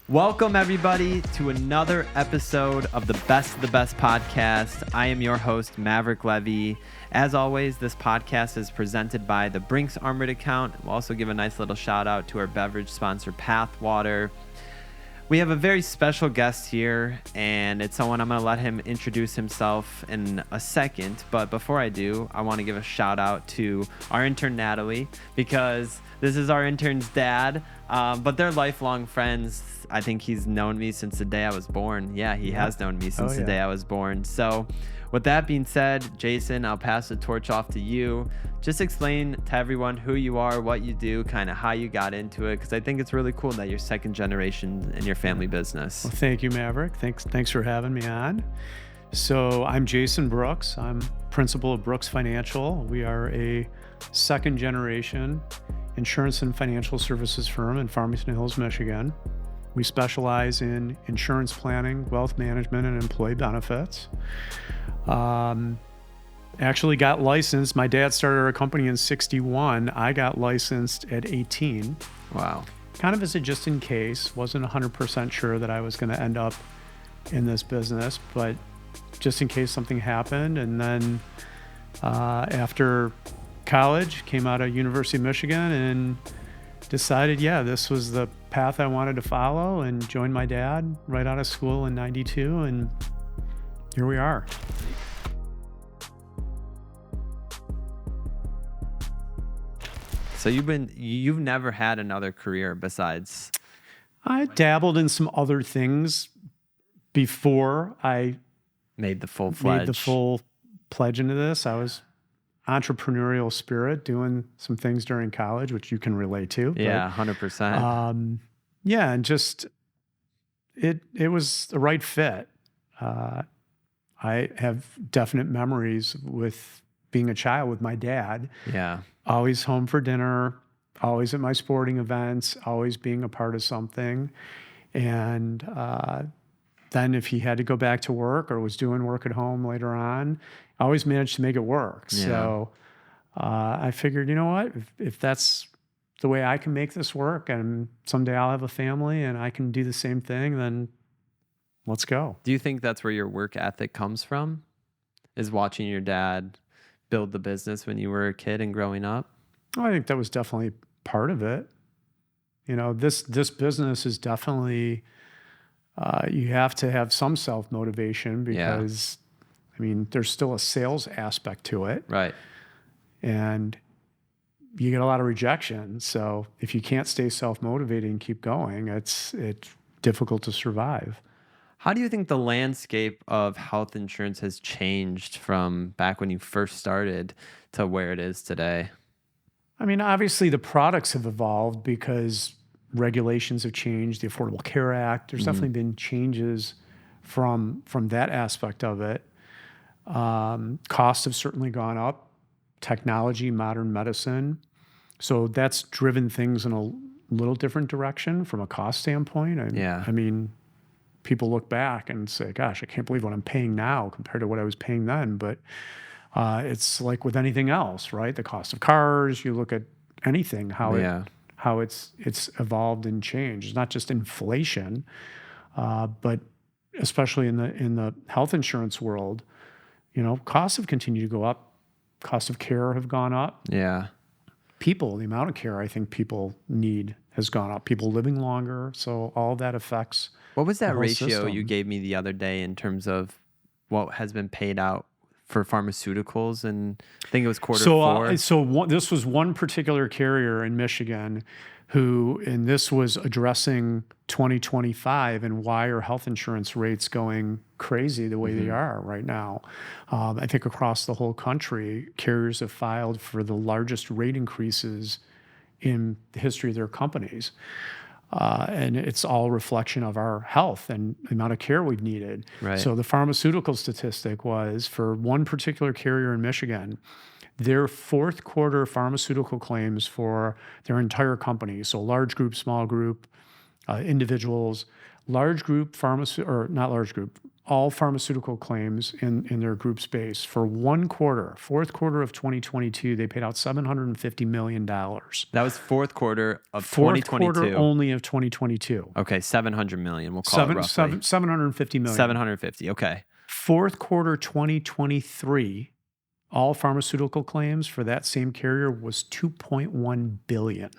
Welcome, everybody, to another episode of the Best of the Best podcast. I am your host, Maverick Levy. As always, this podcast is presented by the Brinks Armored account. We'll also give a nice little shout out to our beverage sponsor, Pathwater. We have a very special guest here, and it's someone I'm going to let him introduce himself in a second. But before I do, I want to give a shout out to our intern, Natalie, because this is our intern's dad, but they're lifelong friends. I think he's known me since the day I was born. Yeah, he has known me since the day I was born. So with that being said, Jason, I'll pass the torch off to you. Just explain to everyone who you are, what you do, kind of how you got into it, because I think it's really cool that you're second generation in your family business. Well, thank you, Maverick. Thanks for having me on. So I'm Jason Brooks. I'm principal of Brooks Financial. We are a second generation insurance and financial services firm in Farmington Hills, Michigan. We specialize in insurance planning, wealth management, and employee benefits. Actually got licensed. My dad started our company in 1961. I got licensed at 18. Wow. Kind of as a just in case. Wasn't 100% sure that I was going to end up in this business, but just in case something happened. And then after college, came out of University of Michigan and decided, this was the path I wanted to follow, and joined my dad right out of school in 92, and here we are. So you've never had another career besides? I dabbled in some other things before I made the full pledge into this. I was entrepreneurial spirit, doing some things during college, which you can relate to. Yeah, 100%. And just it was the right fit. I have definite memories with being a child with my dad. Yeah. Always home for dinner, always at my sporting events, always being a part of something. And then if he had to go back to work or was doing work at home later on, I always managed to make it work. Yeah. So I figured, you know what, if that's the way I can make this work, and someday I'll have a family and I can do the same thing, then let's go. Do you think that's where your work ethic comes from? Is watching your dad build the business when you were a kid and growing up? I think that was definitely part of it. You know, this business is definitely, you have to have some self-motivation because, I mean, there's still a sales aspect to it. Right. And you get a lot of rejection. So if you can't stay self-motivated and keep going, it's difficult to survive. How do you think the landscape of health insurance has changed from back when you first started to where it is today? I mean, obviously the products have evolved because regulations have changed, the Affordable Care Act. There's definitely been changes from that aspect of it. Costs have certainly gone up. Technology, modern medicine. So that's driven things in a little different direction from a cost standpoint. I mean, people look back and say, gosh, I can't believe what I'm paying now compared to what I was paying then. But it's like with anything else, right? The cost of cars, you look at anything, how it's evolved and changed. It's not just inflation, but especially in the health insurance world, you know, costs have continued to go up. Costs of care have gone up. Yeah. The amount of care I think people need has gone up. People living longer. So all that affects. What was that ratio system. you gave me the other day in terms of what has been paid out for pharmaceuticals? And I think it was quarter four. This was one particular carrier in Michigan and this was addressing 2025 and why are health insurance rates going crazy the way they are right now. I think across the whole country, carriers have filed for the largest rate increases in the history of their companies. And it's all a reflection of our health and the amount of care we've needed. Right. So the pharmaceutical statistic was for one particular carrier in Michigan, their fourth quarter pharmaceutical claims for their entire company, so large group, small group, individuals, large group all pharmaceutical claims in their group space for one quarter, fourth quarter of 2022, they paid out $750 million. That was fourth quarter of Fourth 2022. quarter only of 2022. Okay, 700 million. We'll call it roughly. 750 million. 750. Okay. Fourth quarter 2023, all pharmaceutical claims for that same carrier was 2.1 billion.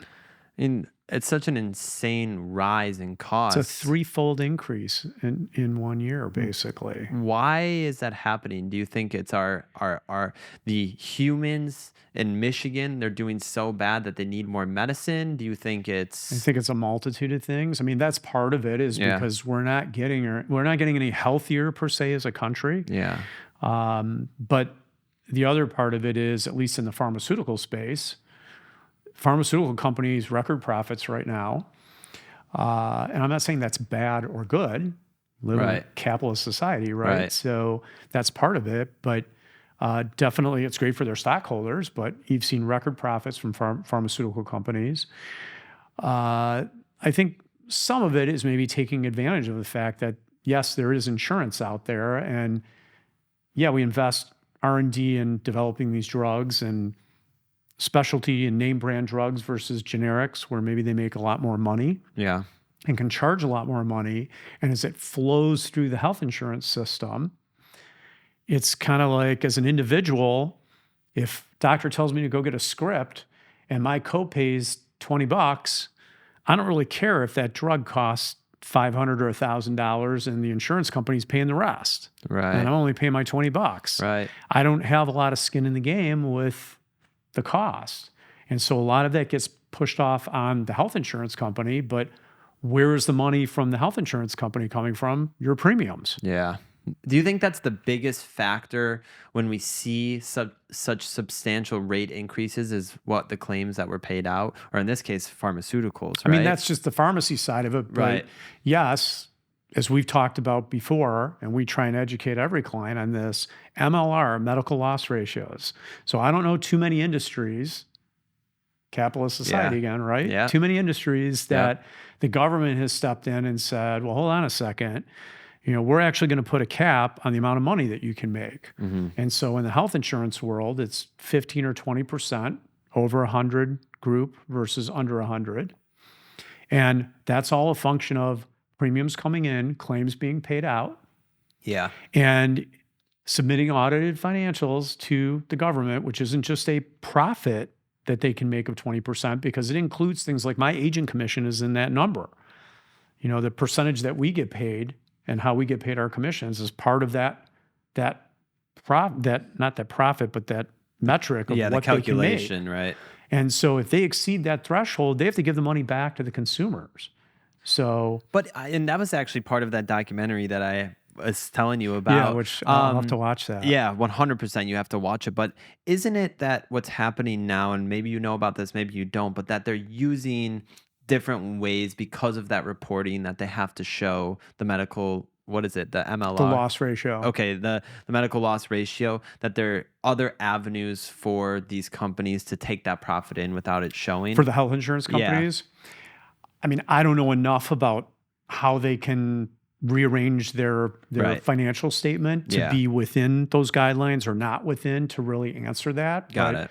And it's such an insane rise in cost. It's a threefold increase in 1 year, basically. Why is that happening? Do you think it's the humans in Michigan, they're doing so bad that they need more medicine? Do you think it's... I think it's a multitude of things. I mean, that's part of it is because we're not getting any healthier per se as a country. Yeah. But the other part of it is, at least in the pharmaceutical space, pharmaceutical companies record profits right now. And I'm not saying that's bad or good. Live in a capitalist society, right? So that's part of it. But definitely it's great for their stockholders. But you've seen record profits from pharmaceutical companies. I think some of it is maybe taking advantage of the fact that, yes, there is insurance out there. And yeah, we invest R&D in developing these drugs and specialty and name brand drugs versus generics, where maybe they make a lot more money and can charge a lot more money. And as it flows through the health insurance system, it's kind of like, as an individual, if doctor tells me to go get a script and my copay's $20, I don't really care if that drug costs $500 or $1,000 and the insurance company's paying the rest. Right. And I'm only paying my $20. Right. I don't have a lot of skin in the game with the cost. And so a lot of that gets pushed off on the health insurance company, but where is the money from the health insurance company coming from? Your premiums. Yeah. Do you think that's the biggest factor when we see such substantial rate increases is what the claims that were paid out, or in this case, pharmaceuticals, right? I mean, that's just the pharmacy side of it. But yes, as we've talked about before, and we try and educate every client on this, MLR, medical loss ratios. So I don't know too many industries, capitalist society again, right? Yeah. Too many industries that the government has stepped in and said, well, hold on a second. We're actually going to put a cap on the amount of money that you can make. And so in the health insurance world, it's 15 or 20% over 100 group versus under 100. And that's all a function of premiums coming in, claims being paid out. Yeah. And submitting audited financials to the government, which isn't just a profit that they can make of 20%, because it includes things like my agent commission is in that number. The percentage that we get paid and how we get paid our commissions is part of that metric of what the calculation, they can make. Right? And so if they exceed that threshold, they have to give the money back to the consumers. So, and that was actually part of that documentary that I was telling you about. Yeah, which I'll have to watch that. Yeah, 100%. You have to watch it. But isn't it that what's happening now, and maybe you know about this, maybe you don't, but that they're using different ways because of that reporting that they have to show the medical, what is it, the MLR? The loss ratio. Okay, the medical loss ratio, that there are other avenues for these companies to take that profit in without it showing. For the health insurance companies? Yeah. I mean, I don't know enough about how they can rearrange their financial statement to be within those guidelines or not within to really answer that. Got it.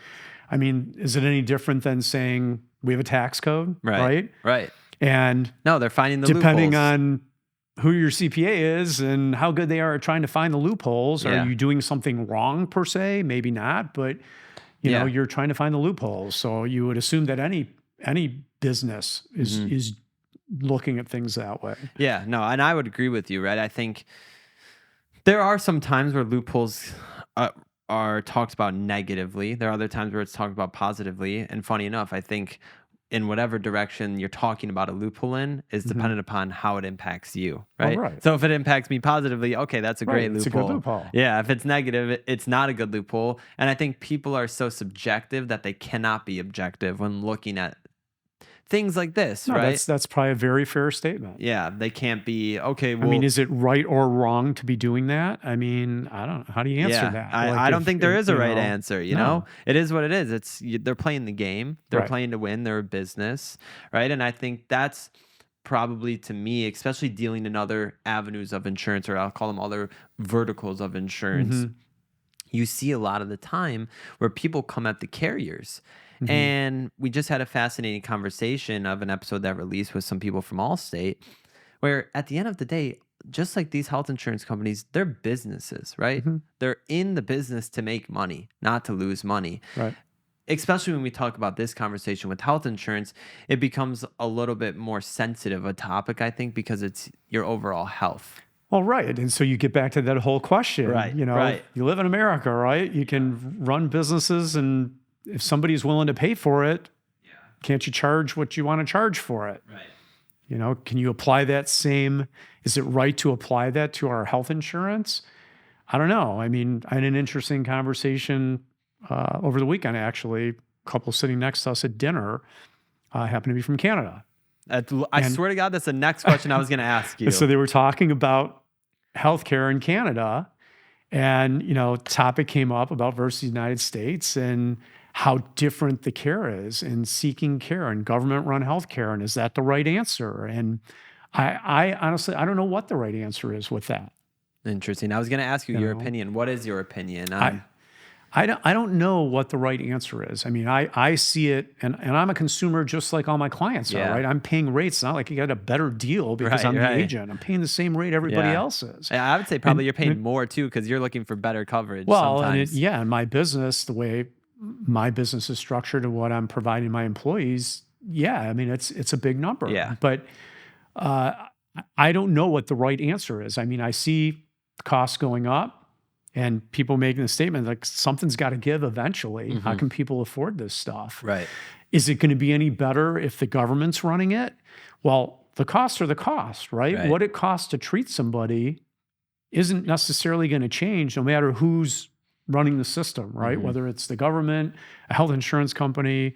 I mean, is it any different than saying we have a tax code, right? Right. And no, they're finding the depending loopholes. on who your CPA is and how good they are at trying to find the loopholes. Are you doing something wrong per se? Maybe not, but you know, you're trying to find the loopholes. So you would assume that any business is looking at things that way. Yeah, no, and I would agree with you, right? I think there are some times where loopholes are talked about negatively. There are other times where it's talked about positively. And funny enough, I think in whatever direction you're talking about a loophole in is dependent upon how it impacts you, right? Oh, right. So if it impacts me positively, okay, that's a great loophole. It's a good loophole. Yeah, if it's negative, it's not a good loophole. And I think people are so subjective that they cannot be objective when looking at things like this, right? That's probably a very fair statement. Yeah, they can't be, okay, well... I mean, is it right or wrong to be doing that? I mean, I don't know. How do you answer that? I don't think there is a right answer, you know? It is what it is. They're playing the game. They're playing to win. They're a business, right? And I think that's probably to me, especially dealing in other avenues of insurance, or I'll call them other verticals of insurance, you see a lot of the time where people come at the carriers. And we just had a fascinating conversation of an episode that released with some people from Allstate, where at the end of the day, just like these health insurance companies, they're businesses, right? They're in the business to make money, not to lose money. Right. Especially when we talk about this conversation with health insurance, it becomes a little bit more sensitive a topic, I think, because it's your overall health. Well, right. And so you get back to that whole question. Right, You know, right. you live in America, right? You can run businesses, and if somebody's willing to pay for it, can't you charge what you want to charge for it? Right. You know, can you apply that same? Is it right to apply that to our health insurance? I don't know. I mean, I had an interesting conversation over the weekend, actually. A couple sitting next to us at dinner happened to be from Canada. I swear to God, that's the next question I was going to ask you. So they were talking about healthcare in Canada, and, you know, topic came up about versus the United States and how different the care is in seeking care and government-run healthcare, and is that the right answer? And I honestly, I don't know what the right answer is with that. Interesting. I was going to ask you your opinion. What is your opinion on? I don't know what the right answer is. I mean, I see it, and I'm a consumer just like all my clients are, right? I'm paying rates. It's not like you got a better deal because I'm the agent. I'm paying the same rate everybody else is. I would say probably you're paying more too, because you're looking for better coverage. Well, sometimes. and my business, the way my business is structured and what I'm providing my employees, I mean, it's a big number. Yeah. But I don't know what the right answer is. I mean, I see costs going up, and people making the statement like something's got to give eventually. How can people afford this stuff? Right. Is it going to be any better if the government's running it? Well, the costs are the cost, right? What it costs to treat somebody isn't necessarily going to change no matter who's running the system, right? Whether it's the government, a health insurance company.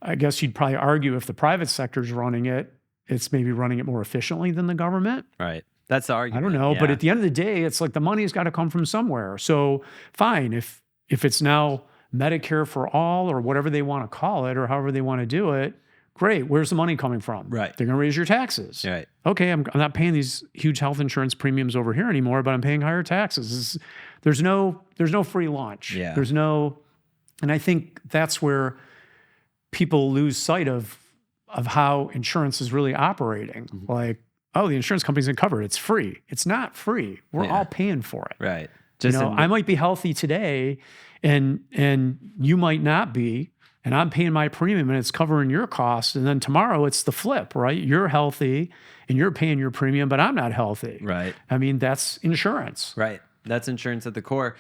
I guess you'd probably argue if the private sector's running it, it's maybe running it more efficiently than the government. Right. That's the argument. I don't know, but at the end of the day, it's like the money's got to come from somewhere. So fine, if it's now Medicare for all or whatever they want to call it or however they want to do it, great. Where's the money coming from? Right. They're going to raise your taxes. Right. Okay, I'm not paying these huge health insurance premiums over here anymore, but I'm paying higher taxes. There's no free lunch. Yeah. And I think that's where people lose sight of how insurance is really operating. Like, oh, the insurance company's going to cover it. It's free. It's not free. We're all paying for it. Right. I might be healthy today and you might not be, and I'm paying my premium and it's covering your costs. And then tomorrow it's the flip, right? You're healthy and you're paying your premium, but I'm not healthy. Right. I mean, that's insurance. Right. That's insurance at the core.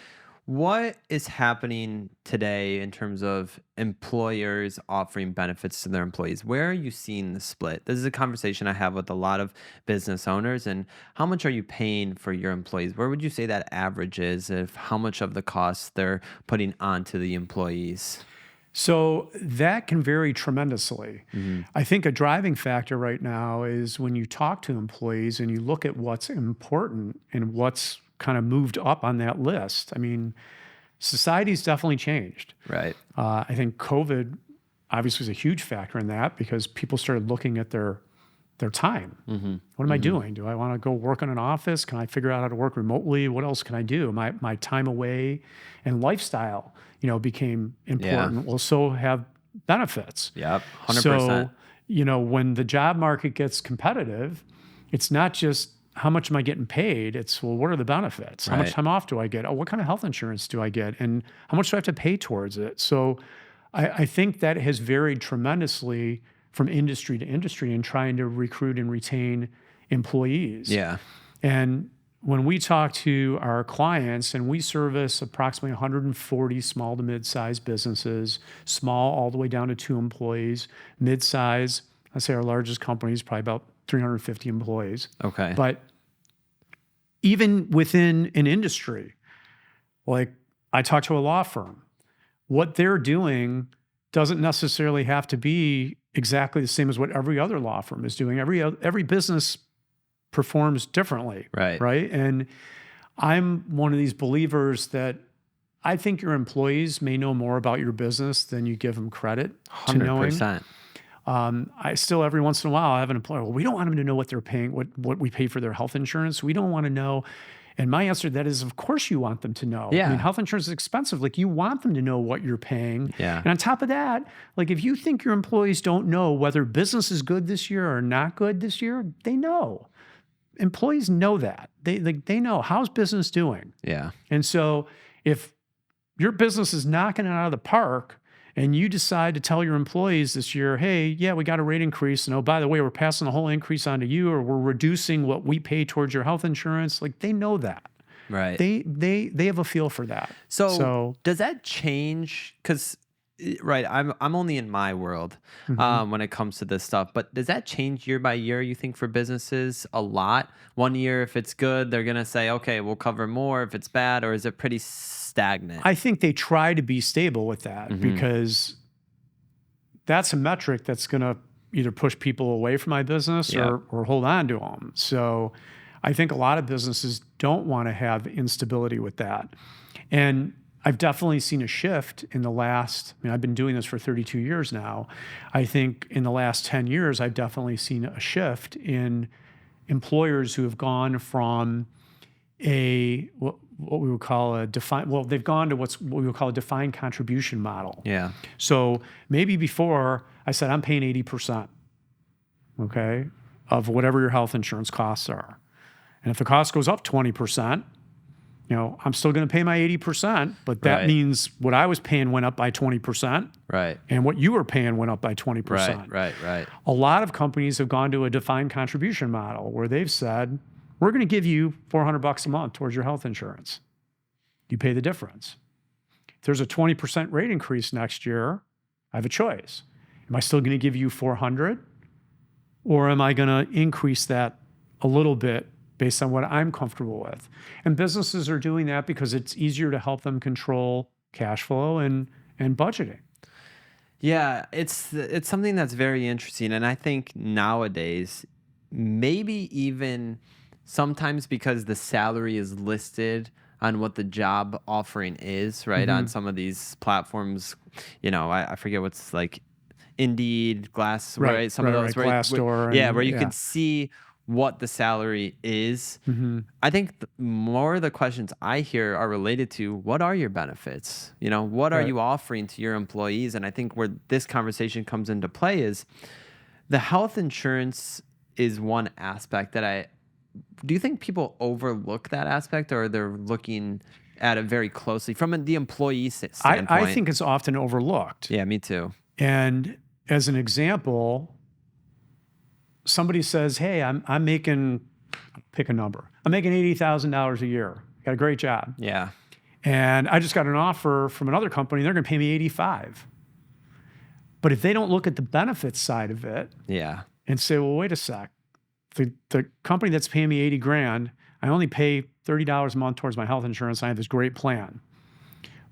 What is happening today in terms of employers offering benefits to their employees? Where are you seeing the split? This is a conversation I have with a lot of business owners. And how much are you paying for your employees? Where would you say that average is of how much of the costs they're putting onto the employees? So that can vary tremendously. I think a driving factor right now is when you talk to employees and you look at what's important and what's kind of moved up on that list. I mean, society's definitely changed. Right. I think COVID obviously was a huge factor in that because people started looking at their time. What am I doing? Do I want to go work in an office? Can I figure out how to work remotely? What else can I do? My time away and lifestyle, became important. Well, so have benefits. Yep, 100%. So, when the job market gets competitive, it's not just how much am I getting paid? It's, well, what are the benefits? How much time off do I get? Oh, what kind of health insurance do I get? And how much do I have to pay towards it? So I think that has varied tremendously from industry to industry in trying to recruit and retain employees. Yeah. And when we talk to our clients, and we service approximately 140 small to mid-sized businesses, small all the way down to 2 employees, mid-size, I'd say our largest company is probably about 350 employees. Okay. But even within an industry, like I talked to a law firm, what they're doing doesn't necessarily have to be exactly the same as what every other law firm is doing. Every business performs differently. Right. And I'm one of these believers that I think your employees may know more about your business than you give them credit to knowing. 100%. I still, every once in a while, I have an employer, well, we don't want them to know what they're paying, what we pay for their health insurance. We don't want to know. And my answer to that is, of course you want them to know. Yeah. I mean, health insurance is expensive. Like, you want them to know what you're paying. Yeah. And on top of that, like, if you think your employees don't know whether business is good this year or not good this year, they know. Employees know that. They know, how's business doing? Yeah. And so if your business is knocking it out of the park and you decide to tell your employees this year, hey, yeah, we got a rate increase. And oh, by the way, we're passing the whole increase on to you, or we're reducing what we pay towards your health insurance. Like, they know that. Right. They have a feel for that. So does that change? Because, right, I'm only in my world when it comes to this stuff. But does that change year by year, you think, for businesses a lot? One year, if it's good, they're going to say, okay, we'll cover more. If it's bad, or is it pretty stagnant? I think they try to be stable with that because that's a metric that's going to either push people away from my business or hold on to them. So I think a lot of businesses don't want to have instability with that. And I've definitely seen a shift in the last, I mean, I've been doing this for 32 years now. I think in the last 10 years, I've definitely seen a shift in employers who have gone from what we would call a defined, well, they've gone to what we would call a defined contribution model. Yeah. So maybe before I said, I'm paying 80%, okay, of whatever your health insurance costs are. And if the cost goes up 20%, I'm still going to pay my 80%, but that means what I was paying went up by 20%. Right. And what you were paying went up by 20%. Right. A lot of companies have gone to a defined contribution model where they've said, we're going to give you $400 a month towards your health insurance. You pay the difference. If there's a 20% rate increase next year, I have a choice. Am I still going to give you $400, or am I going to increase that a little bit based on what I'm comfortable with? And businesses are doing that because it's easier to help them control cash flow and budgeting. Yeah, it's something that's very interesting. And I think nowadays, maybe even sometimes because the salary is listed on what the job offering is, right? On some of these platforms, I forget what's like Indeed, Glass, right? Some of those, right? Glassdoor. Where you can see what the salary is. I think more of the questions I hear are related to, what are your benefits? What are you offering to your employees? And I think where this conversation comes into play is the health insurance is one aspect that do you think people overlook that aspect, or they're looking at it very closely from the employee standpoint? I think it's often overlooked. Yeah, me too. And as an example, somebody says, hey, I'm making, pick a number. I'm making $80,000 a year. Got a great job. Yeah. And I just got an offer from another company. They're going to pay me $85,000. But if they don't look at the benefits side of it and say, well, wait a sec. The company that's paying me $80,000, I only pay $30 a month towards my health insurance. I have this great plan.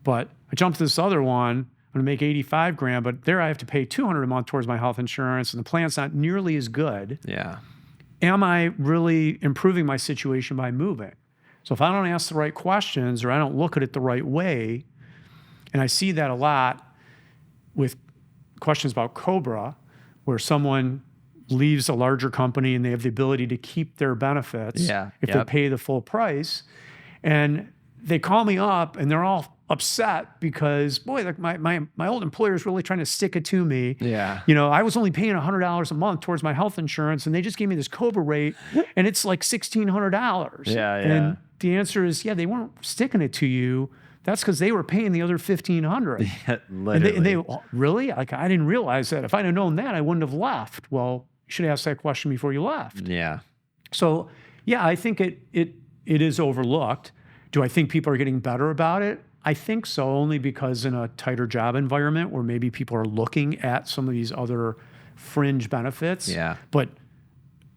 But I jump to this other one, I'm going to make $85,000, but there I have to pay $200 a month towards my health insurance, and the plan's not nearly as good. Yeah. Am I really improving my situation by moving? So if I don't ask the right questions, or I don't look at it the right way, and I see that a lot with questions about COBRA, where someone leaves a larger company and they have the ability to keep their benefits if they pay the full price. And they call me up and they're all upset because, boy, like my old employer is really trying to stick it to me. Yeah. I was only paying $100 a month towards my health insurance, and they just gave me this COBRA rate, and it's like $1,600. Yeah. And the answer is, they weren't sticking it to you. That's because they were paying the other $1,500. Yeah, literally. And they really? Like, I didn't realize that. If I'd have known that, I wouldn't have left. Well, you should have asked that question before you left. Yeah. So, I think it is overlooked. Do I think people are getting better about it? I think so, only because in a tighter job environment where maybe people are looking at some of these other fringe benefits. Yeah. But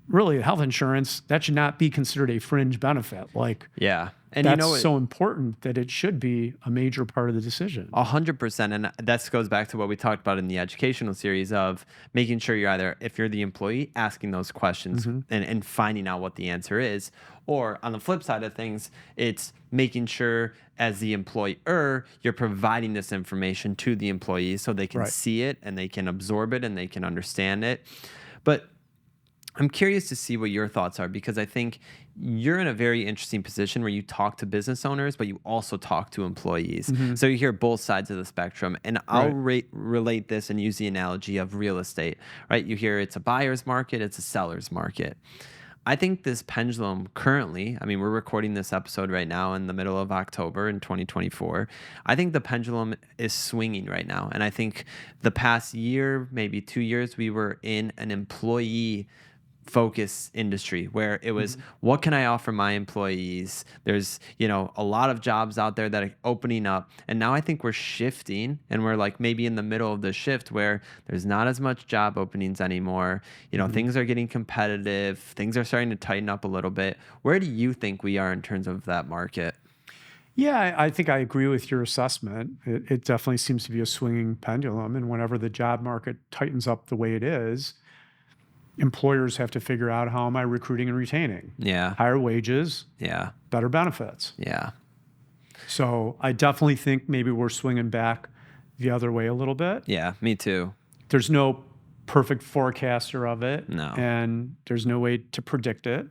really health insurance, that should not be considered a fringe benefit. Like, Yeah. And that's so important that it should be a major part of the decision. 100%. And that goes back to what we talked about in the educational series of making sure you're either, if you're the employee, asking those questions and finding out what the answer is. Or on the flip side of things, it's making sure as the employer, you're providing this information to the employees so they can see it and they can absorb it and they can understand it. But I'm curious to see what your thoughts are, because I think you're in a very interesting position where you talk to business owners, but you also talk to employees. So you hear both sides of the spectrum. And I'll relate this and use the analogy of real estate, right? You hear it's a buyer's market, it's a seller's market. I think this pendulum currently, I mean, we're recording this episode right now in the middle of October in 2024. I think the pendulum is swinging right now. And I think the past year, maybe 2 years, we were in an employee focus industry where it was, what can I offer my employees? There's, a lot of jobs out there that are opening up. And now I think we're shifting, and we're like maybe in the middle of the shift where there's not as much job openings anymore. Things are getting competitive. Things are starting to tighten up a little bit. Where do you think we are in terms of that market? Yeah, I think I agree with your assessment. It definitely seems to be a swinging pendulum. And whenever the job market tightens up the way it is, employers have to figure out, how am I recruiting and retaining? Yeah. Higher wages. Yeah. Better benefits. Yeah. So I definitely think maybe we're swinging back the other way a little bit. Yeah, me too. There's no perfect forecaster of it. No. And there's no way to predict it.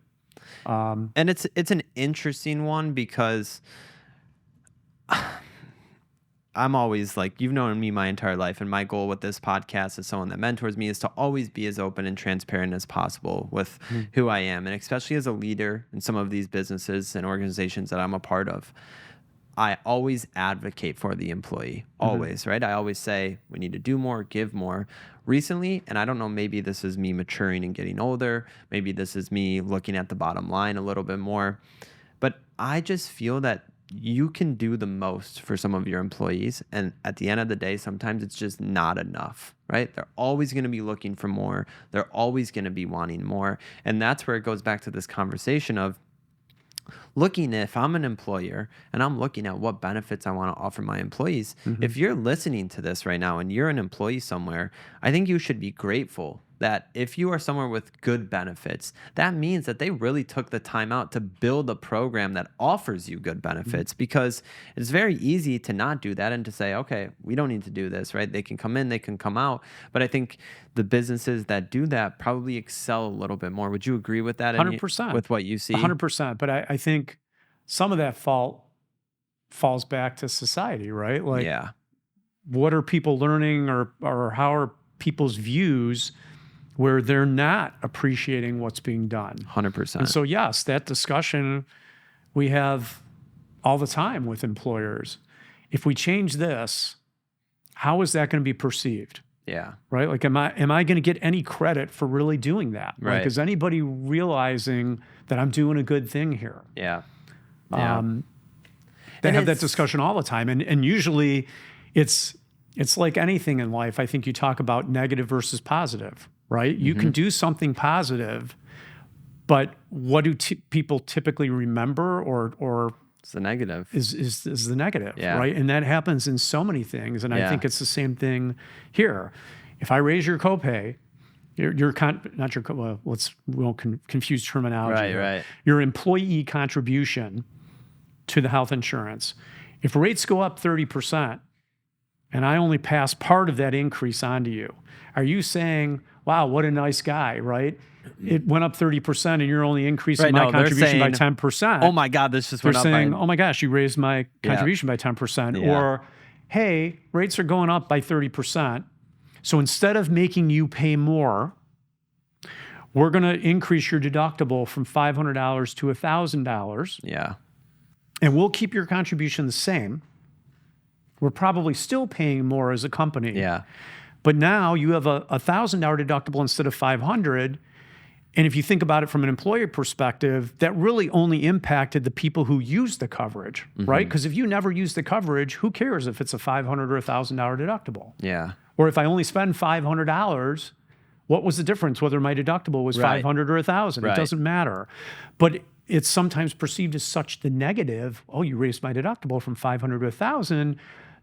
And it's an interesting one because I'm always like, you've known me my entire life, and my goal with this podcast as someone that mentors me is to always be as open and transparent as possible with who I am. And especially as a leader in some of these businesses and organizations that I'm a part of, I always advocate for the employee, always, right? I always say, we need to do more, give more. Recently, and I don't know, maybe this is me maturing and getting older, maybe this is me looking at the bottom line a little bit more, but I just feel that you can do the most for some of your employees. And at the end of the day, sometimes it's just not enough, right? They're always going to be looking for more. They're always going to be wanting more. And that's where it goes back to this conversation of looking, if I'm an employer and I'm looking at what benefits I want to offer my employees. If you're listening to this right now and you're an employee somewhere, I think you should be grateful that if you are somewhere with good benefits, that means that they really took the time out to build a program that offers you good benefits, because it's very easy to not do that and to say, okay, we don't need to do this, right? They can come in, they can come out. But I think the businesses that do that probably excel a little bit more. Would you agree with that? 100%. With what you see? 100%. But I think some of that fault falls back to society, right? Like, what are people learning, or how are people's views where they're not appreciating what's being done? 100%. And so, yes, that discussion we have all the time with employers. If we change this, how is that going to be perceived? Yeah. Right? Like, am I going to get any credit for really doing that? Right. Like, is anybody realizing that I'm doing a good thing here? Yeah. They have that discussion all the time. And usually it's like anything in life. I think you talk about negative versus positive, right? You can do something positive, but what do people typically remember or it's the negative is the negative, right? And that happens in so many things. And I think it's the same thing here. If I raise your copay, we won't confuse terminology. Right. Your employee contribution to the health insurance. If rates go up 30% and I only pass part of that increase on to you, are you saying, wow, what a nice guy, right? It went up 30% and you're only increasing my contribution by 10%. Oh my God, this just went up. They're saying, oh my gosh, you raised my contribution by 10%. Or, hey, rates are going up by 30%. So instead of making you pay more, we're going to increase your deductible from $500 to $1,000. Yeah. And we'll keep your contribution the same. We're probably still paying more as a company. Yeah. But now you have a $1,000 deductible instead of $500. And if you think about it from an employer perspective, that really only impacted the people who use the coverage, right? Because if you never use the coverage, who cares if it's a $500 or $1,000 deductible? Yeah. Or if I only spend $500, What was the difference whether my deductible was Right. 500 or 1,000? Right. It doesn't matter. But it's sometimes perceived as such the negative. Oh, you raised my deductible from 500 to 1,000,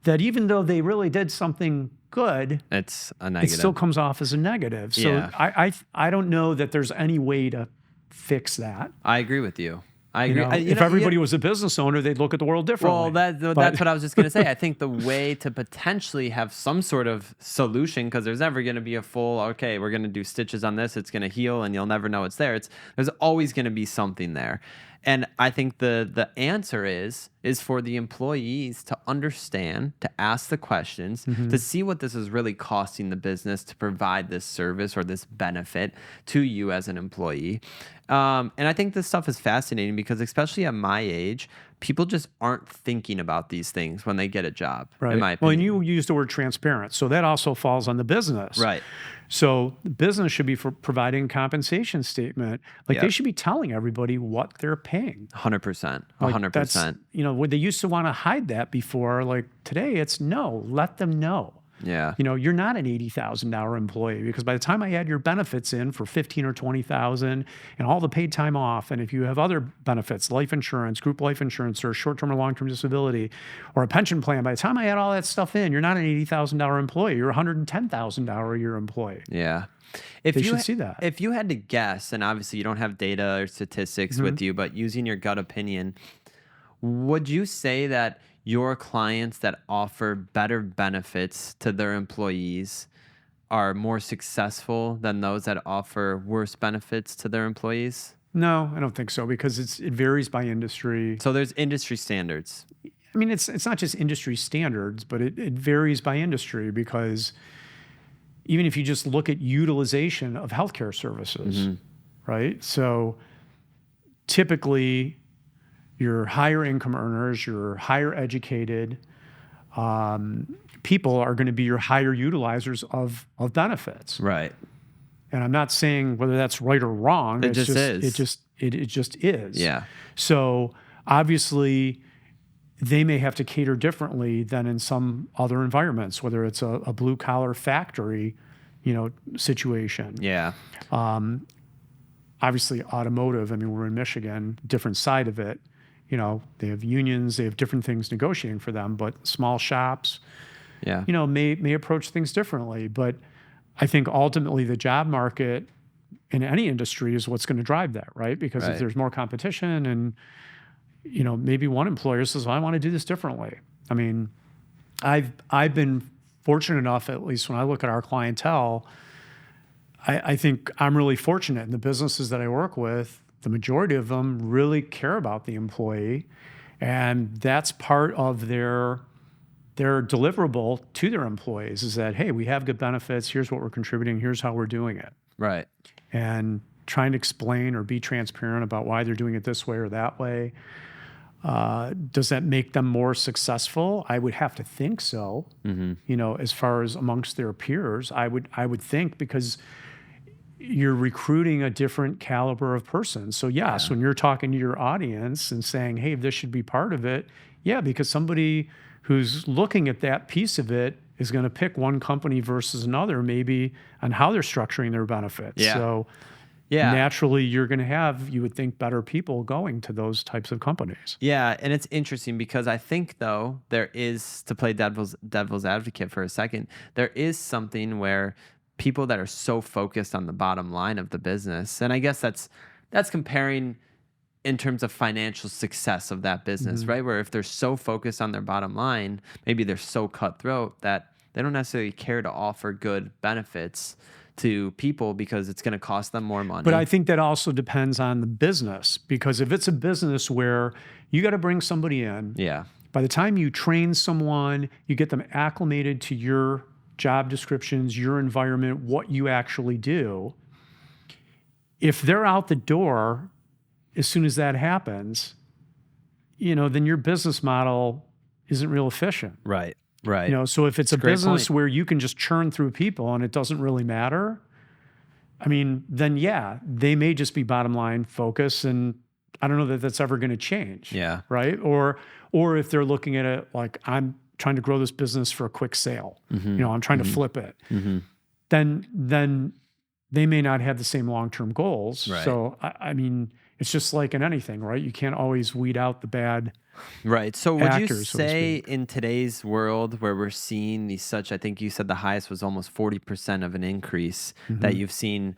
that even though they really did something good, It's a it negative. still comes off as a negative. So Yeah. I don't know that there's any way to fix that. I agree with you. I You agree. know, if everybody was a business owner, they'd look at the world differently. Well, that's what I was just going to say. I think the way to potentially have some sort of solution, because there's never going to be a full, okay, we're going to do stitches on this, it's going to heal, and you'll never know it's there. There's always going to be something there. And I think the answer is for the employees to understand, to ask the questions, to see what this is really costing the business to provide this service or this benefit to you as an employee. And I think this stuff is fascinating because, especially at my age, people just aren't thinking about these things when they get a job, Right. in my Well, and opinion. you used the word transparent. So that also falls on the business. Right. So the business should be for providing a compensation statement. Like they Yep. should be telling everybody what they're paying. 100%. Like 100%. where they used to want to hide that before, like today it's no, let them know. Yeah. You're not an $80,000 employee, because by the time I add your benefits in for 15 or 20,000 and all the paid time off, and if you have other benefits, life insurance, group life insurance, or short-term or long-term disability, or a pension plan, by the time I add all that stuff in, you're not an $80,000 employee. You're a $110,000 a year employee. Yeah. If They you should see that. If you had to guess, and obviously you don't have data or statistics with you, but using your gut opinion, would you say that your clients that offer better benefits to their employees are more successful than those that offer worse benefits to their employees? No, I don't think so, because it varies by industry. So there's industry standards. I mean, it's not just industry standards, but it varies by industry, because even if you just look at utilization of healthcare services, right? So typically, your higher income earners, your higher educated people are going to be your higher utilizers of benefits. Right. And I'm not saying whether that's right or wrong. It just is. It just is. Yeah. So obviously, they may have to cater differently than in some other environments, whether it's a blue collar factory, situation. Yeah. Obviously, automotive. I mean, we're in Michigan, different side of it. They have unions, they have different things negotiating for them, but small shops, Yeah. may approach things differently. But I think ultimately the job market in any industry is what's going to drive that, right? Because Right. if there's more competition and, maybe one employer says, well, I want to do this differently. I mean, I've been fortunate enough, at least when I look at our clientele, I think I'm really fortunate in the businesses that I work with. The majority of them really care about the employee, and that's part of their deliverable to their employees, is that, hey, we have good benefits, here's what we're contributing, here's how we're doing it. Right. And trying to explain or be transparent about why they're doing it this way or that way. Does that make them more successful? I would have to think so. As far as amongst their peers, I would think, because you're recruiting a different caliber of person. So yes, when you're talking to your audience and saying, hey, this should be part of it, yeah, because somebody who's looking at that piece of it is going to pick one company versus another, maybe on how they're structuring their benefits. Yeah. So naturally, you're going to have, you would think, better people going to those types of companies. Yeah, and it's interesting because I think, though, there is, to play devil's advocate for a second, there is something where people that are so focused on the bottom line of the business, and I guess that's comparing in terms of financial success of that business, right? Where if they're so focused on their bottom line, maybe they're so cutthroat that they don't necessarily care to offer good benefits to people because it's going to cost them more money. But I think that also depends on the business, because if it's a business where you got to bring somebody in, by the time you train someone, you get them acclimated to your job descriptions, your environment, what you actually do. If they're out the door as soon as that happens, then your business model isn't real efficient. Right. So if it's a business where you can just churn through people and it doesn't really matter, I mean, then they may just be bottom line focus, and I don't know that that's ever going to change. Yeah. Right. Or if they're looking at it like, I'm trying to grow this business for a quick sale, I'm trying to flip it. Then they may not have the same long-term goals. Right. So, I mean, it's just like in anything, right? You can't always weed out the bad Right. So would you actors, so to say speak. in today's world where we're seeing these such, I think you said the highest was almost 40% of an increase that you've seen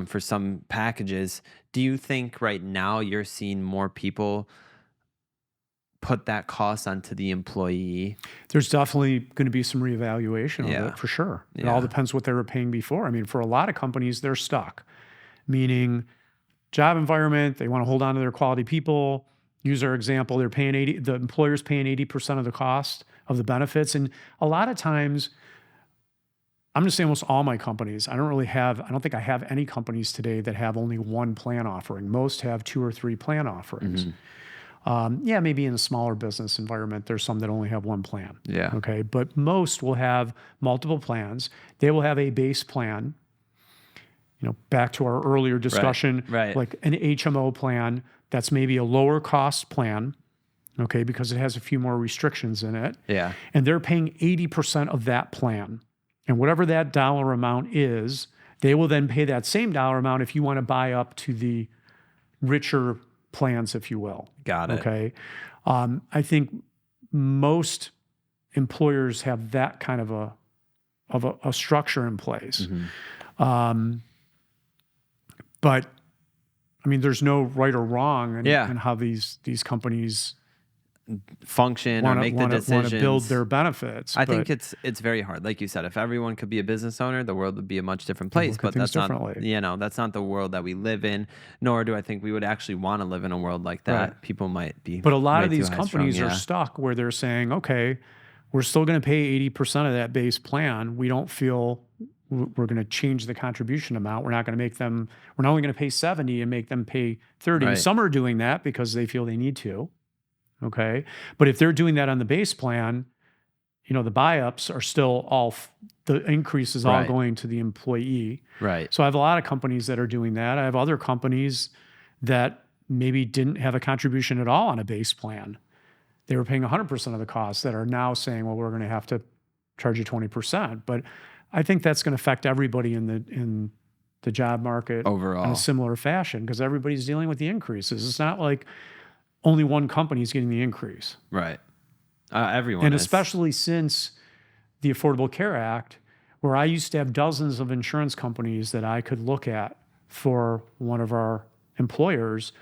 for some packages. Do you think right now you're seeing more people put that cost onto the employee? There's definitely going to be some reevaluation of Yeah. it for sure. It all Yeah. depends what they were paying before. I mean, for a lot of companies, they're stuck, meaning job environment, they want to hold on to their quality people. Use our example, the employer's paying 80% of the cost of the benefits. And a lot of times, I'm going to say almost all my companies, I don't think I have any companies today that have only one plan offering. Most have 2 or 3 plan offerings. Yeah, maybe in a smaller business environment, there's some that only have one plan. Yeah. Okay. But most will have multiple plans. They will have a base plan. Back to our earlier discussion, Right. like an HMO plan, that's maybe a lower cost plan, okay, because it has a few more restrictions in it. Yeah. And they're paying 80% of that plan. And whatever that dollar amount is, they will then pay that same dollar amount if you want to buy up to the richer plans, if you will. Got it. Okay. I think most employers have that kind of a structure in place. But I mean, there's no right or wrong in how these companies Function or make the want decisions. to build their benefits. I think it's very hard. Like you said, if everyone could be a business owner, the world would be a much different place. look at But things that's not, differently. that's not the world that we live in. Nor do I think we would actually want to live in a world like that. Right. People might be. But a lot way of these too companies high-strung, are stuck where they're saying, okay, we're still going to pay 80% of that base plan. We don't feel we're going to change the contribution amount. We're not only going to pay 70 and make them pay 30. Right. Some are doing that because they feel they need to. Okay. But if they're doing that on the base plan, the buy-ups are still the increase is all Right. going to the employee. Right. So I have a lot of companies that are doing that. I have other companies that maybe didn't have a contribution at all on a base plan. They were paying 100% of the cost that are now saying, well, we're going to have to charge you 20%. But I think that's going to affect everybody in the job market Overall. in a similar fashion because everybody's dealing with the increases. It's not like only one company is getting the increase. Right. Everyone And is. especially since the Affordable Care Act, where I used to have dozens of insurance companies that I could look at for one of our employers.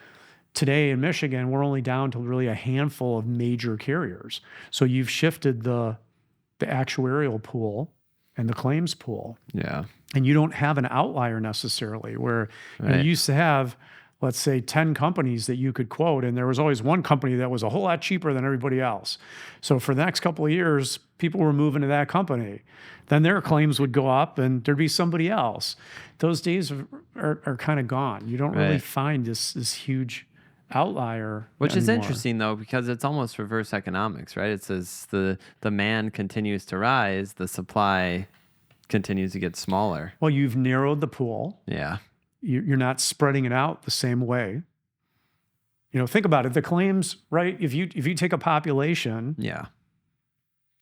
Today in Michigan, we're only down to really a handful of major carriers. So you've shifted the actuarial pool and the claims pool. Yeah. And you don't have an outlier necessarily where you Right. used to have, let's say, 10 companies that you could quote, and there was always one company that was a whole lot cheaper than everybody else. So for the next couple of years, people were moving to that company. Then their claims would go up and there'd be somebody else. Those days are kind of gone. You don't really Right. find this huge outlier Which is anymore. interesting though, because it's almost reverse economics, right? It says the demand continues to rise, the supply continues to get smaller. Well, you've narrowed the pool. Yeah. You're not spreading it out the same way. Think about it. The claims, right? If you take a population, Yeah.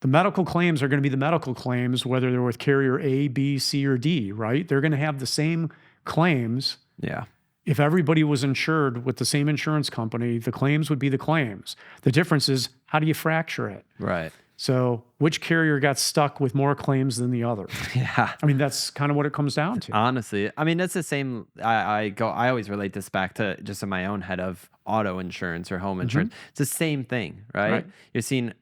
the medical claims are going to be the medical claims, whether they're with carrier A, B, C, or D, right? They're going to have the same claims. Yeah. If everybody was insured with the same insurance company, the claims would be the claims. The difference is, how do you fracture it? Right. So which carrier got stuck with more claims than the other? Yeah. I mean, that's kind of what it comes down to. Honestly, I mean, that's the same. I always relate this back to just in my own head of auto insurance or home insurance. It's the same thing, right? Right. You're seeing,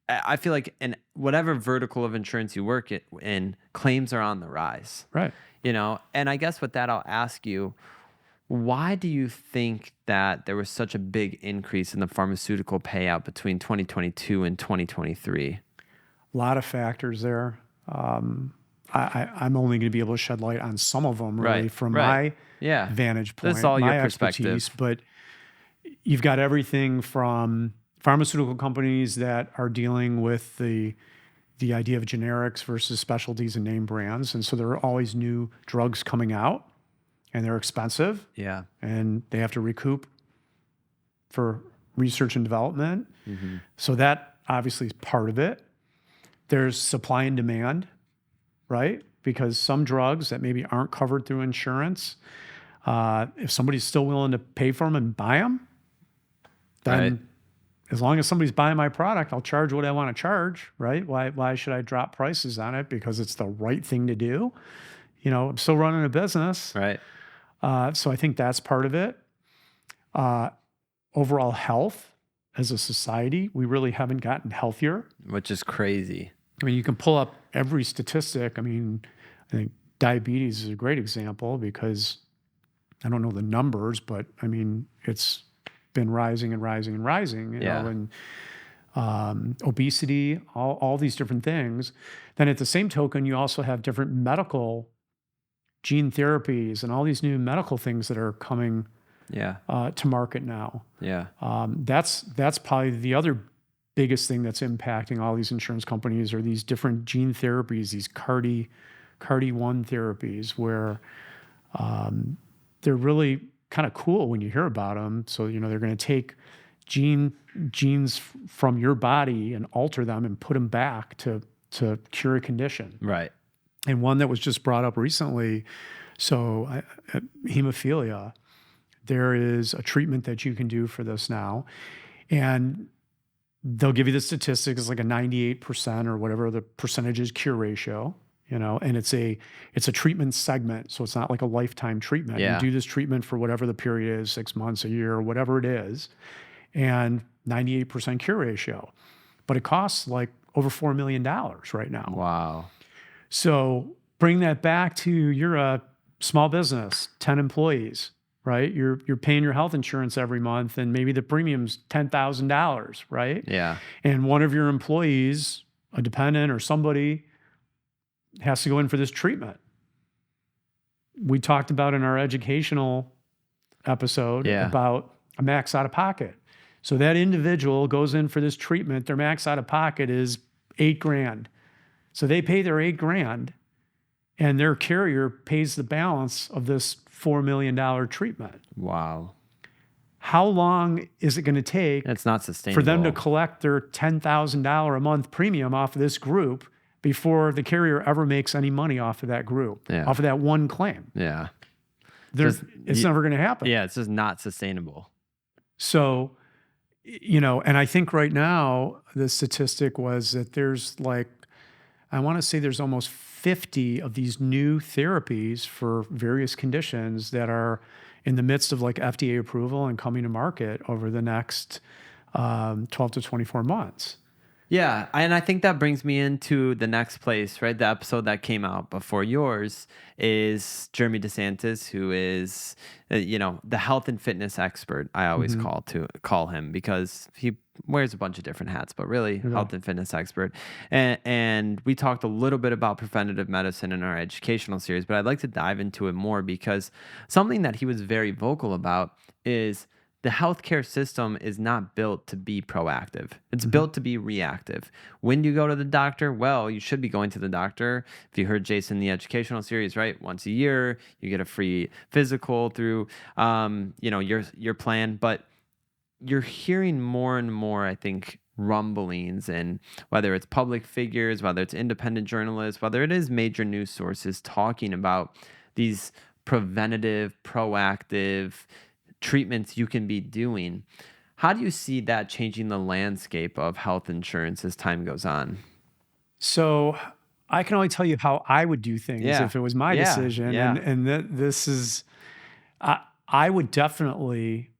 I feel like in whatever vertical of insurance you work in, claims are on the rise, Right. And I guess with that, I'll ask you, why do you think that there was such a big increase in the pharmaceutical payout between 2022 and 2023? A lot of factors there. I'm only going to be able to shed light on some of them, really, Right, from right. my Yeah. vantage point, That's all my your perspective. expertise. But you've got everything from pharmaceutical companies that are dealing with the idea of generics versus specialties and name brands. And so there are always new drugs coming out, and they're expensive, Yeah. and they have to recoup for research and development. So that obviously is part of it. There's supply and demand, right? because some drugs that maybe aren't covered through insurance, if somebody's still willing to pay for them and buy them, then Right. as long as somebody's buying my product, I'll charge what I want to charge, right? Why should I drop prices on it? Because it's the right thing to do. I'm still running a business. Right. So I think that's part of it. Overall health as a society, we really haven't gotten healthier. Which is crazy. I mean, you can pull up every statistic. I mean, I think diabetes is a great example because I don't know the numbers, but I mean, it's been rising and rising and rising, you know, and obesity, all these different things. Then at the same token, you also have different medical gene therapies and all these new medical things that are coming to market now. Yeah. That's probably the other biggest thing that's impacting all these insurance companies are these different gene therapies, these CAR-T1 therapies, where they're really kind of cool when you hear about them. So, they're going to take genes from your body and alter them and put them back to cure a condition. Right. And one that was just brought up recently, hemophilia, there is a treatment that you can do for this now. And they'll give you the statistics, like a 98% or whatever the percentage is cure ratio, and it's a treatment segment. So it's not like a lifetime treatment. Yeah. You do this treatment for whatever the period is, 6 months, a year, whatever it is, and 98% cure ratio. But it costs like over $4 million right now. Wow. So bring that back to you're a small business, 10 employees, right? You're paying your health insurance every month and maybe the premium's $10,000, right? Yeah. And one of your employees, a dependent or somebody, has to go in for this treatment. We talked about in our educational episode about a max out of pocket. So that individual goes in for this treatment, their max out of pocket is $8,000. So they pay their $8,000 and their carrier pays the balance of this $4 million treatment. Wow. How long is it going to take It's not sustainable for them to collect their $10,000 a month premium off of this group before the carrier ever makes any money off of that group, off of that one claim? Yeah. It's never going to happen. Yeah, it's just not sustainable. So, and I think right now the statistic was that there's I want to say there's almost 50 of these new therapies for various conditions that are in the midst of FDA approval and coming to market over the next 12 to 24 months. Yeah, and I think that brings me into the next place, right? The episode that came out before yours is Jeremy DeSantis, who is, the health and fitness expert. I always call him because he wears a bunch of different hats, but really health and fitness expert. And we talked a little bit about preventative medicine in our educational series, but I'd like to dive into it more because something that he was very vocal about is the healthcare system is not built to be proactive. It's built to be reactive. When do you go to the doctor? Well, you should be going to the doctor. If you heard Jason in the educational series, right? Once a year, you get a free physical through, your plan. But you're hearing more and more, I think, rumblings, and whether it's public figures, whether it's independent journalists, whether it is major news sources talking about these preventative, proactive treatments you can be doing. How do you see that changing the landscape of health insurance as time goes on? So I can only tell you how I would do things if it was my decision. Yeah. And this is, I would definitely,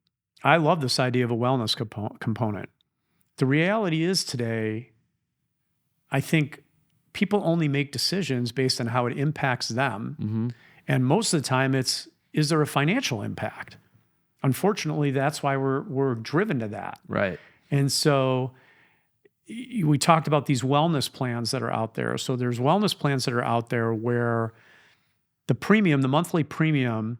I love this idea of a wellness component. The reality is today, I think people only make decisions based on how it impacts them. And most of the time is there a financial impact? Unfortunately, that's why we're driven to that. Right. And so we talked about these wellness plans that are out there. So there's wellness plans that are out there where the monthly premium,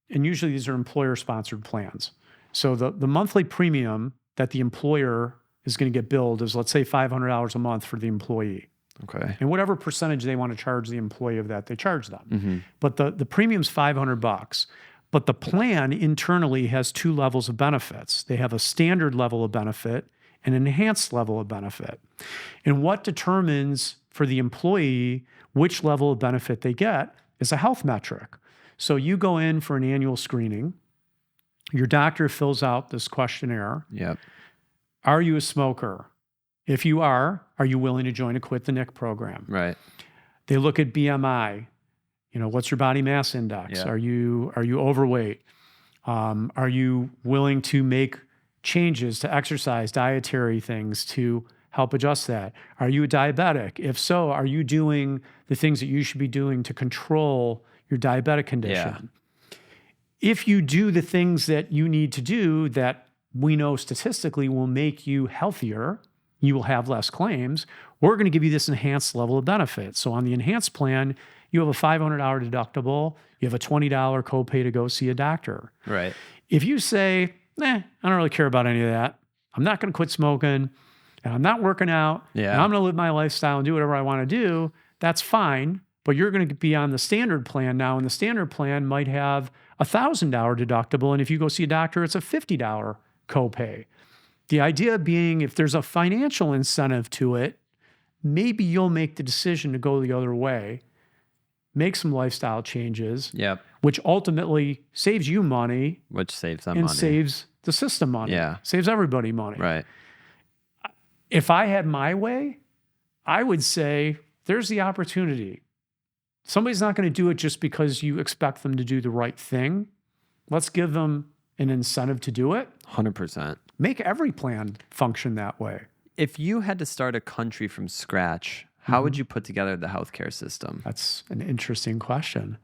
and usually these are employer-sponsored plans. So the monthly premium that the employer is going to get billed is, let's say, $500 a month for the employee. Okay. And whatever percentage they want to charge the employee of that, they charge them. But the premium's $500. But the plan internally has two levels of benefits. They have a standard level of benefit and an enhanced level of benefit. And what determines for the employee which level of benefit they get is a health metric. So you go in for an annual screening. Your doctor fills out this questionnaire. Yep. Are you a smoker? If you are you willing to join a Quit the Nick program? Right. They look at BMI. What's your body mass index? Yeah. Are you overweight? Are you willing to make changes to exercise, dietary things to help adjust that? Are you a diabetic? If so, are you doing the things that you should be doing to control your diabetic condition? Yeah. If you do the things that you need to do that we know statistically will make you healthier, you will have less claims, we're going to give you this enhanced level of benefit. So on the enhanced plan, you have a $500 deductible, you have a $20 copay to go see a doctor. Right. If you say, I don't really care about any of that, I'm not going to quit smoking, and I'm not working out, and I'm going to live my lifestyle and do whatever I want to do, that's fine. But you're going to be on the standard plan now, and the standard plan might have a $1,000 deductible, and if you go see a doctor, it's a $50 copay. The idea being, if there's a financial incentive to it, maybe you'll make the decision to go the other way, make some lifestyle changes, which ultimately saves you money. Which saves them and money. Saves the system money. Yeah. Saves everybody money. Right. If I had my way, I would say there's the opportunity. Somebody's not going to do it just because you expect them to do the right thing. Let's give them an incentive to do it. 100%. Make every plan function that way. If you had to start a country from scratch, how would you put together the healthcare system? That's an interesting question.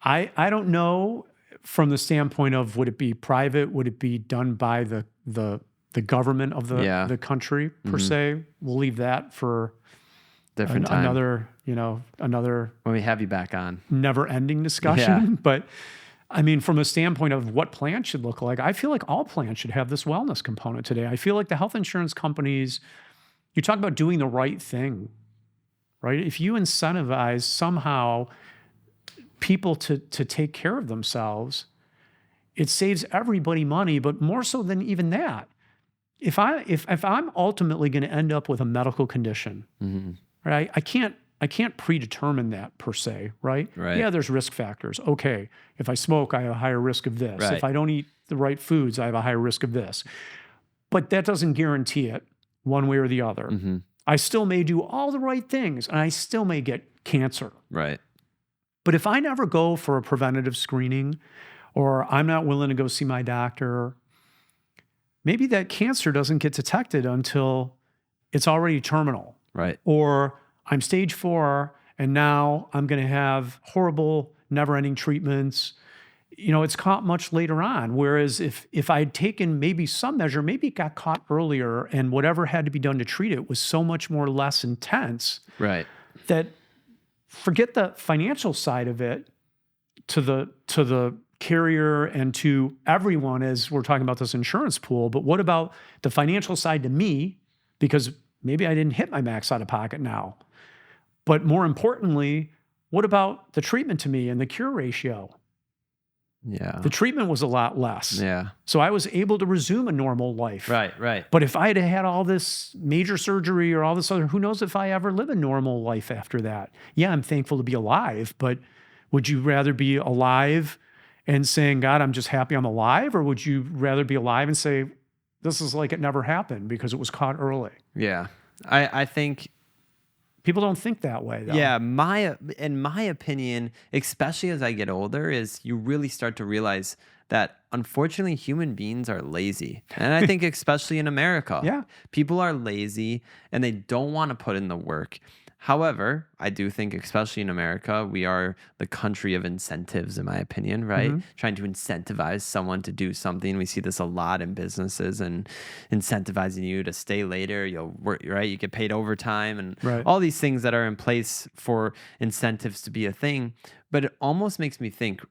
I don't know from the standpoint of, would it be private? Would it be done by the government of the country per se? We'll leave that for different time. Another when we have you back on. Never-ending discussion. But I mean, from a standpoint of what plans should look like, I feel like all plans should have this wellness component today. I feel like the health insurance companies, you talk about doing the right thing, right? If you incentivize somehow people to take care of themselves, it saves everybody money, but more so than even that. If I'm ultimately going to end up with a medical condition, right? I can't predetermine that per se, right? Yeah, there's risk factors. Okay, if I smoke, I have a higher risk of this. If I don't eat the right foods, I have a higher risk of this. But that doesn't guarantee it one way or the other. I still may do all the right things, and I still may get cancer. Right. But if I never go for a preventative screening, or I'm not willing to go see my doctor, maybe that cancer doesn't get detected until it's already terminal. Right. Or I'm stage 4, and now I'm going to have horrible, never-ending treatments. It's caught much later on. Whereas if I'd taken maybe some measure, maybe it got caught earlier, and whatever had to be done to treat it was so much more less intense. Right. That forget the financial side of it to the carrier and to everyone as we're talking about this insurance pool. But what about the financial side to me? Because maybe I didn't hit my max out of pocket now. But more importantly, what about the treatment to me and the cure ratio? Yeah. The treatment was a lot less. Yeah. So I was able to resume a normal life. Right. But if I had all this major surgery or all this other, who knows if I ever live a normal life after that? Yeah, I'm thankful to be alive, but would you rather be alive and saying, God, I'm just happy I'm alive? Or would you rather be alive and say, this is like it never happened because it was caught early? Yeah. I think people don't think that way, though. Yeah, in my opinion, especially as I get older, is you really start to realize that unfortunately human beings are lazy. And I think especially in America, people are lazy and they don't want to put in the work. However, I do think, especially in America, we are the country of incentives, in my opinion, right? Trying to incentivize someone to do something. We see this a lot in businesses and incentivizing you to stay later. You'll work, right? You get paid overtime and all these things that are in place for incentives to be a thing. But it almost makes me think,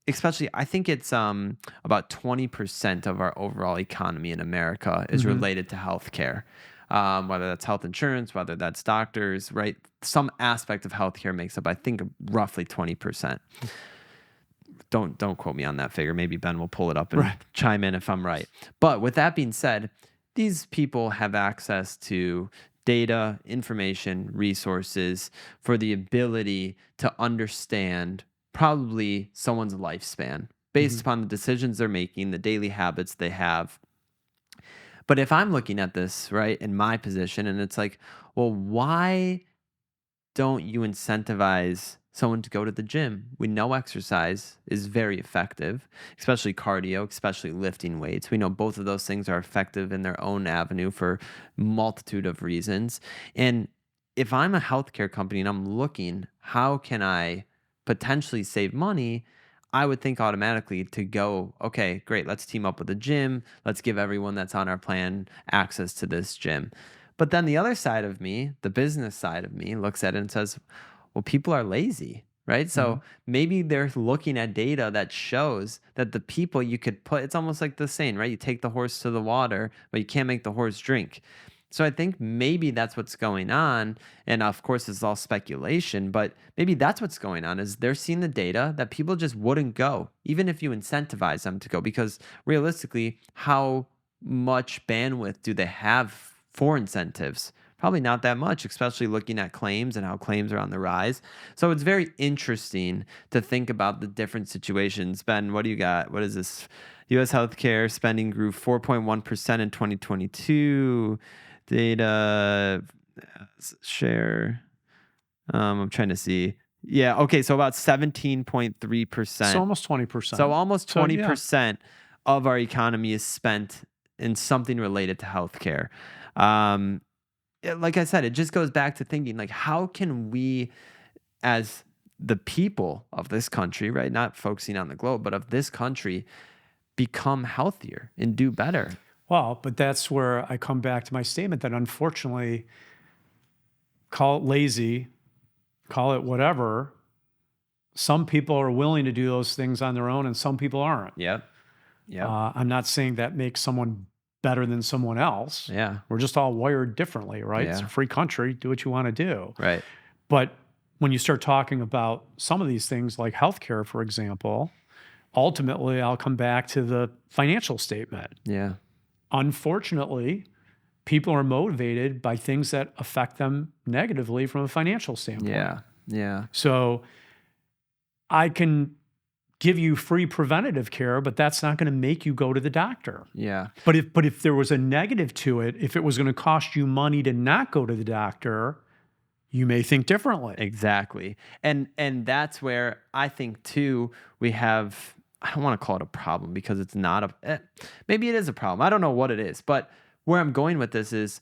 especially, I think it's about 20% of our overall economy in America is related to healthcare. Whether that's health insurance, whether that's doctors, right? Some aspect of healthcare makes up, I think, roughly 20%. Don't quote me on that figure. Maybe Ben will pull it up and chime in if I'm right. But with that being said, these people have access to data, information, resources for the ability to understand probably someone's lifespan based upon the decisions they're making, the daily habits they have. But if I'm looking at this, right, in my position, and it's like, well, why don't you incentivize someone to go to the gym? We know exercise is very effective, especially cardio, especially lifting weights. We know both of those things are effective in their own avenue for multitude of reasons. And if I'm a healthcare company and I'm looking, how can I potentially save money? I would think automatically to go, okay, great, let's team up with a gym. Let's give everyone that's on our plan access to this gym. But then the other side of me, the business side of me, looks at it and says, well, people are lazy, right? So maybe they're looking at data that shows that the people you could put, it's almost like the saying, right? You take the horse to the water, but you can't make the horse drink. So I think maybe that's what's going on. And of course, it's all speculation, but maybe that's what's going on is they're seeing the data that people just wouldn't go, even if you incentivize them to go, because realistically, how much bandwidth do they have for incentives? Probably not that much, especially looking at claims and how claims are on the rise. So it's very interesting to think about the different situations. Ben, what do you got? What is this? U.S. healthcare spending grew 4.1% in 2022. Data share. I'm trying to see. Yeah. Okay. So about 17.3%. So almost 20%. So almost 20% of our economy is spent in something related to healthcare. Like I said, it just goes back to thinking like, how can we, as the people of this country, right, not focusing on the globe, but of this country, become healthier and do better? Well, but that's where I come back to my statement that unfortunately, call it lazy, call it whatever, some people are willing to do those things on their own and some people aren't. Yep. I'm not saying that makes someone better than someone else. Yeah. We're just all wired differently, right? Yeah. It's a free country. Do what you want to do. Right. But when you start talking about some of these things like healthcare, for example, ultimately I'll come back to the financial statement. Yeah. Unfortunately, people are motivated by things that affect them negatively from a financial standpoint. Yeah. Yeah. So I can give you free preventative care, but that's not going to make you go to the doctor. Yeah. But if there was a negative to it, if it was going to cost you money to not go to the doctor, you may think differently. Exactly. And that's where I think too, we have, I don't want to call it a problem because it's not maybe it is a problem. I don't know what it is, but where I'm going with this is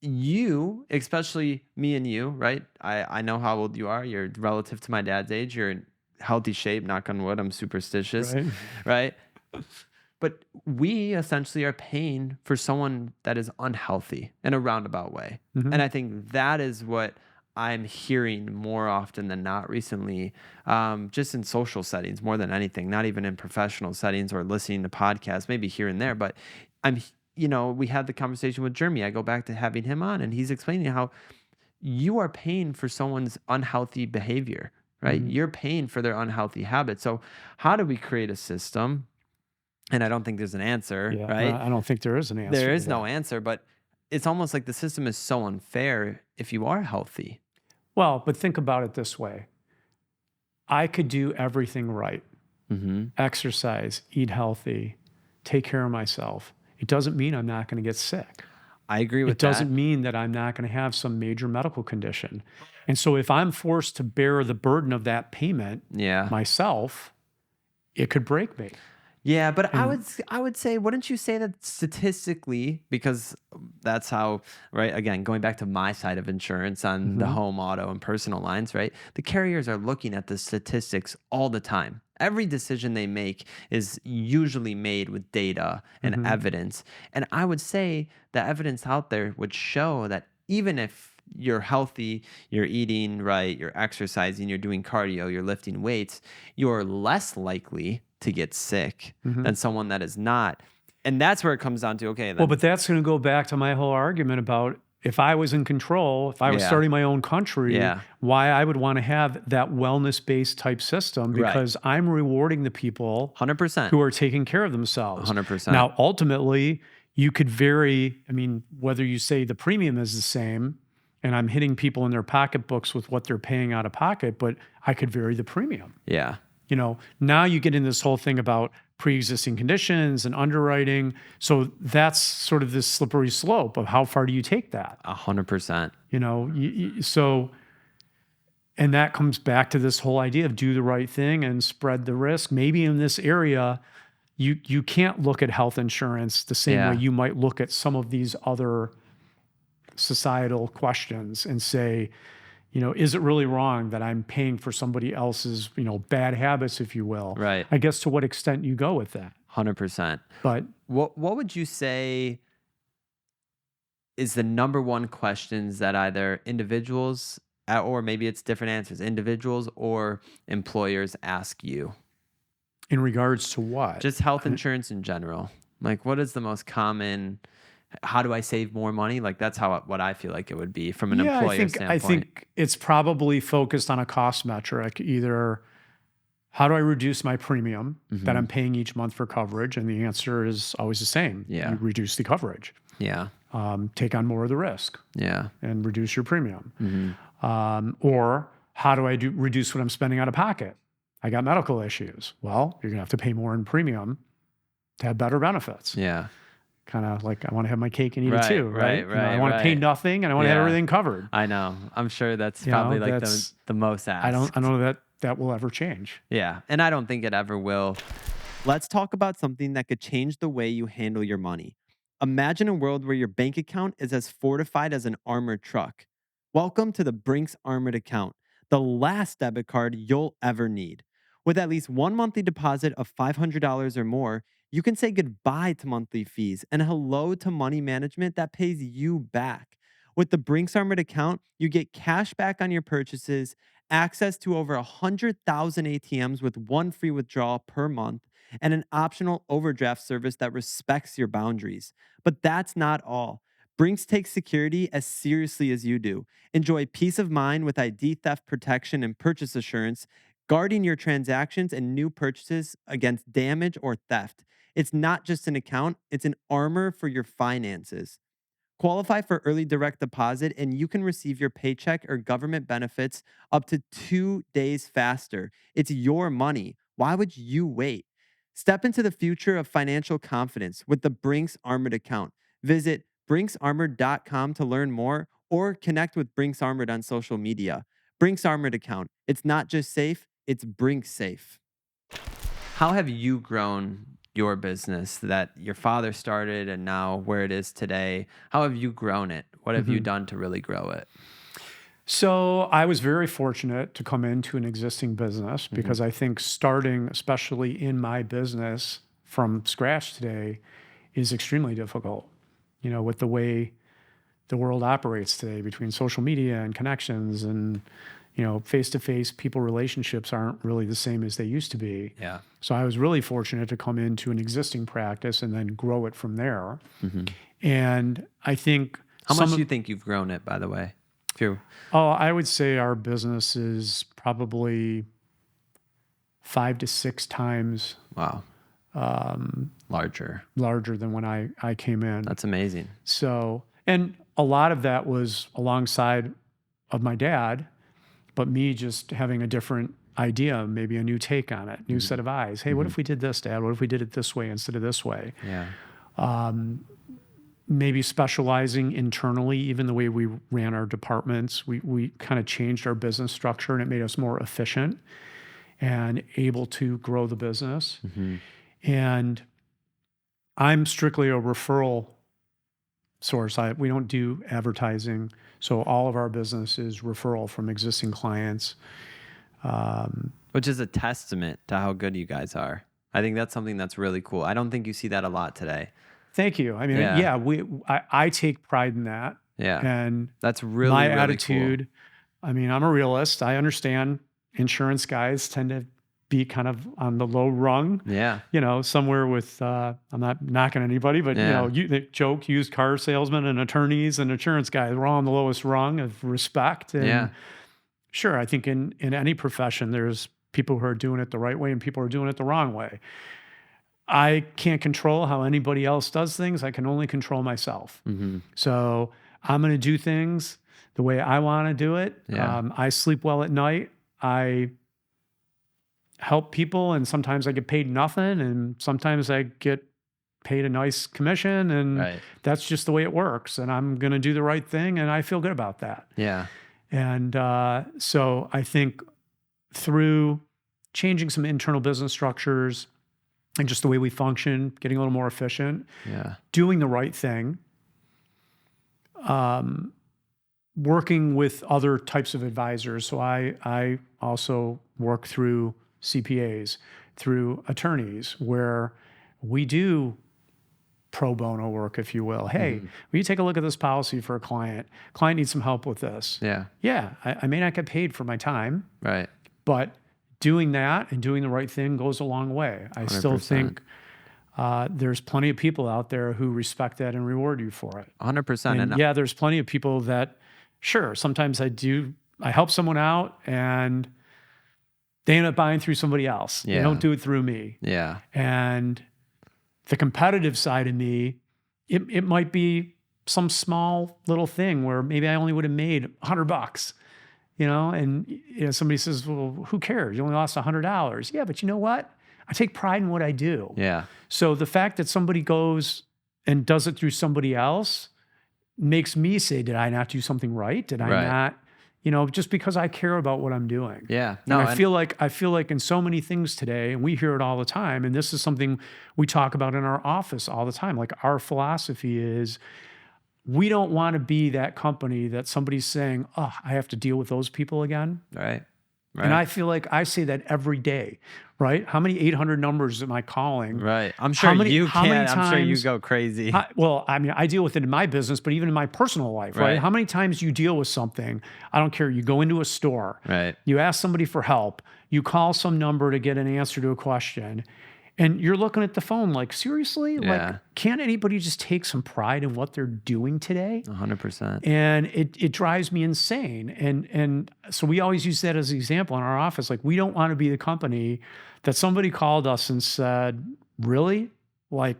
you, especially me and you, right? I know how old you are. You're relative to my dad's age. You're in healthy shape, knock on wood. I'm superstitious, right? But we essentially are paying for someone that is unhealthy in a roundabout way. And I think that is what I'm hearing more often than not recently, just in social settings more than anything, not even in professional settings or listening to podcasts, maybe here and there. But we had the conversation with Jeremy. I go back to having him on and he's explaining how you are paying for someone's unhealthy behavior, right? You're paying for their unhealthy habits. So how do we create a system? And I don't think there's an answer, right? I don't think there is an answer. There is no answer, but it's almost like the system is so unfair if you are healthy. Well, but think about it this way. I could do everything right. Exercise, eat healthy, take care of myself. It doesn't mean I'm not going to get sick. I agree with that. It doesn't mean that I'm not going to have some major medical condition. And so if I'm forced to bear the burden of that payment myself, it could break me. Yeah, but I would say, wouldn't you say that statistically, because that's how, right, again, going back to my side of insurance on the home, auto, and personal lines, right, the carriers are looking at the statistics all the time. Every decision they make is usually made with data and evidence. And I would say the evidence out there would show that even if you're healthy, you're eating right, you're exercising, you're doing cardio, you're lifting weights, you're less likely to get sick than someone that is not. And that's where it comes down to, okay. Then, well, but that's going to go back to my whole argument about if I was in control, if I was starting my own country, why I would want to have that wellness-based type system, because I'm rewarding the people 100% who are taking care of themselves. 100%. Now, ultimately, you could vary. I mean, whether you say the premium is the same and I'm hitting people in their pocketbooks with what they're paying out of pocket, but I could vary the premium. Yeah. Now you get in this whole thing about pre-existing conditions and underwriting. So that's sort of this slippery slope of how far do you take that? 100%. And that comes back to this whole idea of do the right thing and spread the risk. Maybe in this area, you can't look at health insurance the same way you might look at some of these other societal questions and say, is it really wrong that I'm paying for somebody else's, bad habits, if you will? Right. I guess to what extent you go with that. 100%. But what would you say is the number one questions that either individuals, or maybe it's different answers, individuals or employers ask you? In regards to what? Just health insurance in general. Like, what is the most common? How do I save more money? Like, that's what I feel like it would be from an employer standpoint. I think it's probably focused on a cost metric. Either how do I reduce my premium that I'm paying each month for coverage? And the answer is always the same. Yeah. You reduce the coverage. Yeah. Take on more of the risk. Yeah. And reduce your premium. Or how do I reduce what I'm spending out of pocket? I got medical issues. Well, you're going to have to pay more in premium to have better benefits. Yeah. Kind of like I want to have my cake and eat it too, right? Right. I want to pay nothing and I want to have everything covered. I know. I'm sure that's probably like the most asked. I don't know that will ever change. Yeah. And I don't think it ever will. Let's talk about something that could change the way you handle your money. Imagine a world where your bank account is as fortified as an armored truck. Welcome to the Brinks Armored Account, the last debit card you'll ever need. With at least one monthly deposit of $500 or more, you can say goodbye to monthly fees and hello to money management that pays you back. With the Brinks Armored Account, you get cash back on your purchases, access to over 100,000 ATMs with one free withdrawal per month, and an optional overdraft service that respects your boundaries. But that's not all. Brinks takes security as seriously as you do. Enjoy peace of mind with ID theft protection and purchase assurance, guarding your transactions and new purchases against damage or theft. It's not just an account, it's an armor for your finances. Qualify for early direct deposit and you can receive your paycheck or government benefits up to 2 days faster. It's your money. Why would you wait? Step into the future of financial confidence with the Brinks Armored Account. Visit brinksarmored.com to learn more or connect with Brinks Armored on social media. Brinks Armored Account. It's not just safe, it's Brinks safe. How have you grown your business that your father started and now where it is today? How have you grown it? What have you done to really grow it? So I was very fortunate to come into an existing business because I think starting, especially in my business from scratch today, is extremely difficult. With the way the world operates today between social media and connections and, face-to-face people relationships aren't really the same as they used to be. Yeah. So I was really fortunate to come into an existing practice and then grow it from there. And I think how much do you think you've grown it, by the way? I would say our business is probably 5 to 6 times larger than when I came in. That's amazing. So, and a lot of that was alongside of my dad, but me just having a different idea, maybe a new take on it, new set of eyes. Hey, what if we did this, Dad? What if we did it this way instead of this way? Yeah. Maybe specializing internally, even the way we ran our departments, we kind of changed our business structure and it made us more efficient and able to grow the business. And I'm strictly a referral source. We don't do advertising. So all of our business is referral from existing clients. Which is a testament to how good you guys are. I think that's something that's really cool. I don't think you see that a lot today. Thank you. I mean, I take pride in that. Yeah. And that's really, my really attitude. Cool. I mean, I'm a realist. I understand insurance guys tend to be kind of on the low rung. Yeah. Somewhere with, I'm not knocking anybody, but they joke, used car salesmen and attorneys and insurance guys, we're all on the lowest rung of respect. And sure, I think in any profession, there's people who are doing it the right way and people who are doing it the wrong way. I can't control how anybody else does things. I can only control myself. So I'm going to do things the way I want to do it. Yeah. I sleep well at night. I help people, and sometimes I get paid nothing, and sometimes I get paid a nice commission, and Right. that's just the way it works. And I'm going to do the right thing, and I feel good about that. Yeah. And so I think through changing some internal business structures and just the way we function, getting a little more efficient, Yeah. doing the right thing, working with other types of advisors. So I also work through CPAs, through attorneys, where we do pro bono work, if you will. Hey, will you take a look at this policy for a client? Client needs some help with this. Yeah. Yeah, I may not get paid for my time, Right. but doing that and doing the right thing goes a long way. I still 100%. think there's plenty of people out there who respect that and reward you for it. 100%. And yeah, there's plenty of people that, sure, sometimes I help someone out and they end up buying through somebody else. Yeah. They don't do it through me. Yeah. And the competitive side of me, it might be some small little thing where maybe I only would have made $100, and somebody says, well, who cares? You only lost $100. Yeah, but you know what? I take pride in what I do. Yeah. So the fact that somebody goes and does it through somebody else makes me say, did I not do something right? Did I Right. not, just because I care about what I'm doing. Yeah. No, and I feel like in so many things today, and we hear it all the time, and this is something we talk about in our office all the time. Like, our philosophy is, we don't want to be that company that somebody's saying, oh, I have to deal with those people again. Right. Right. And I feel like I say that every day, right? How many 800 numbers am I calling? Right. I'm sure you can. I'm sure you go crazy. I deal with it in my business, but even in my personal life, right? Right. How many times you deal with something, I don't care. You go into a store, Right. you ask somebody for help, you call some number to get an answer to a question, and you're looking at the phone like, seriously? Yeah. Like, can't anybody just take some pride in what they're doing today? 100%. And it drives me insane. And so we always use that as an example in our office. Like, we don't want to be the company that somebody called us and said, really? Like,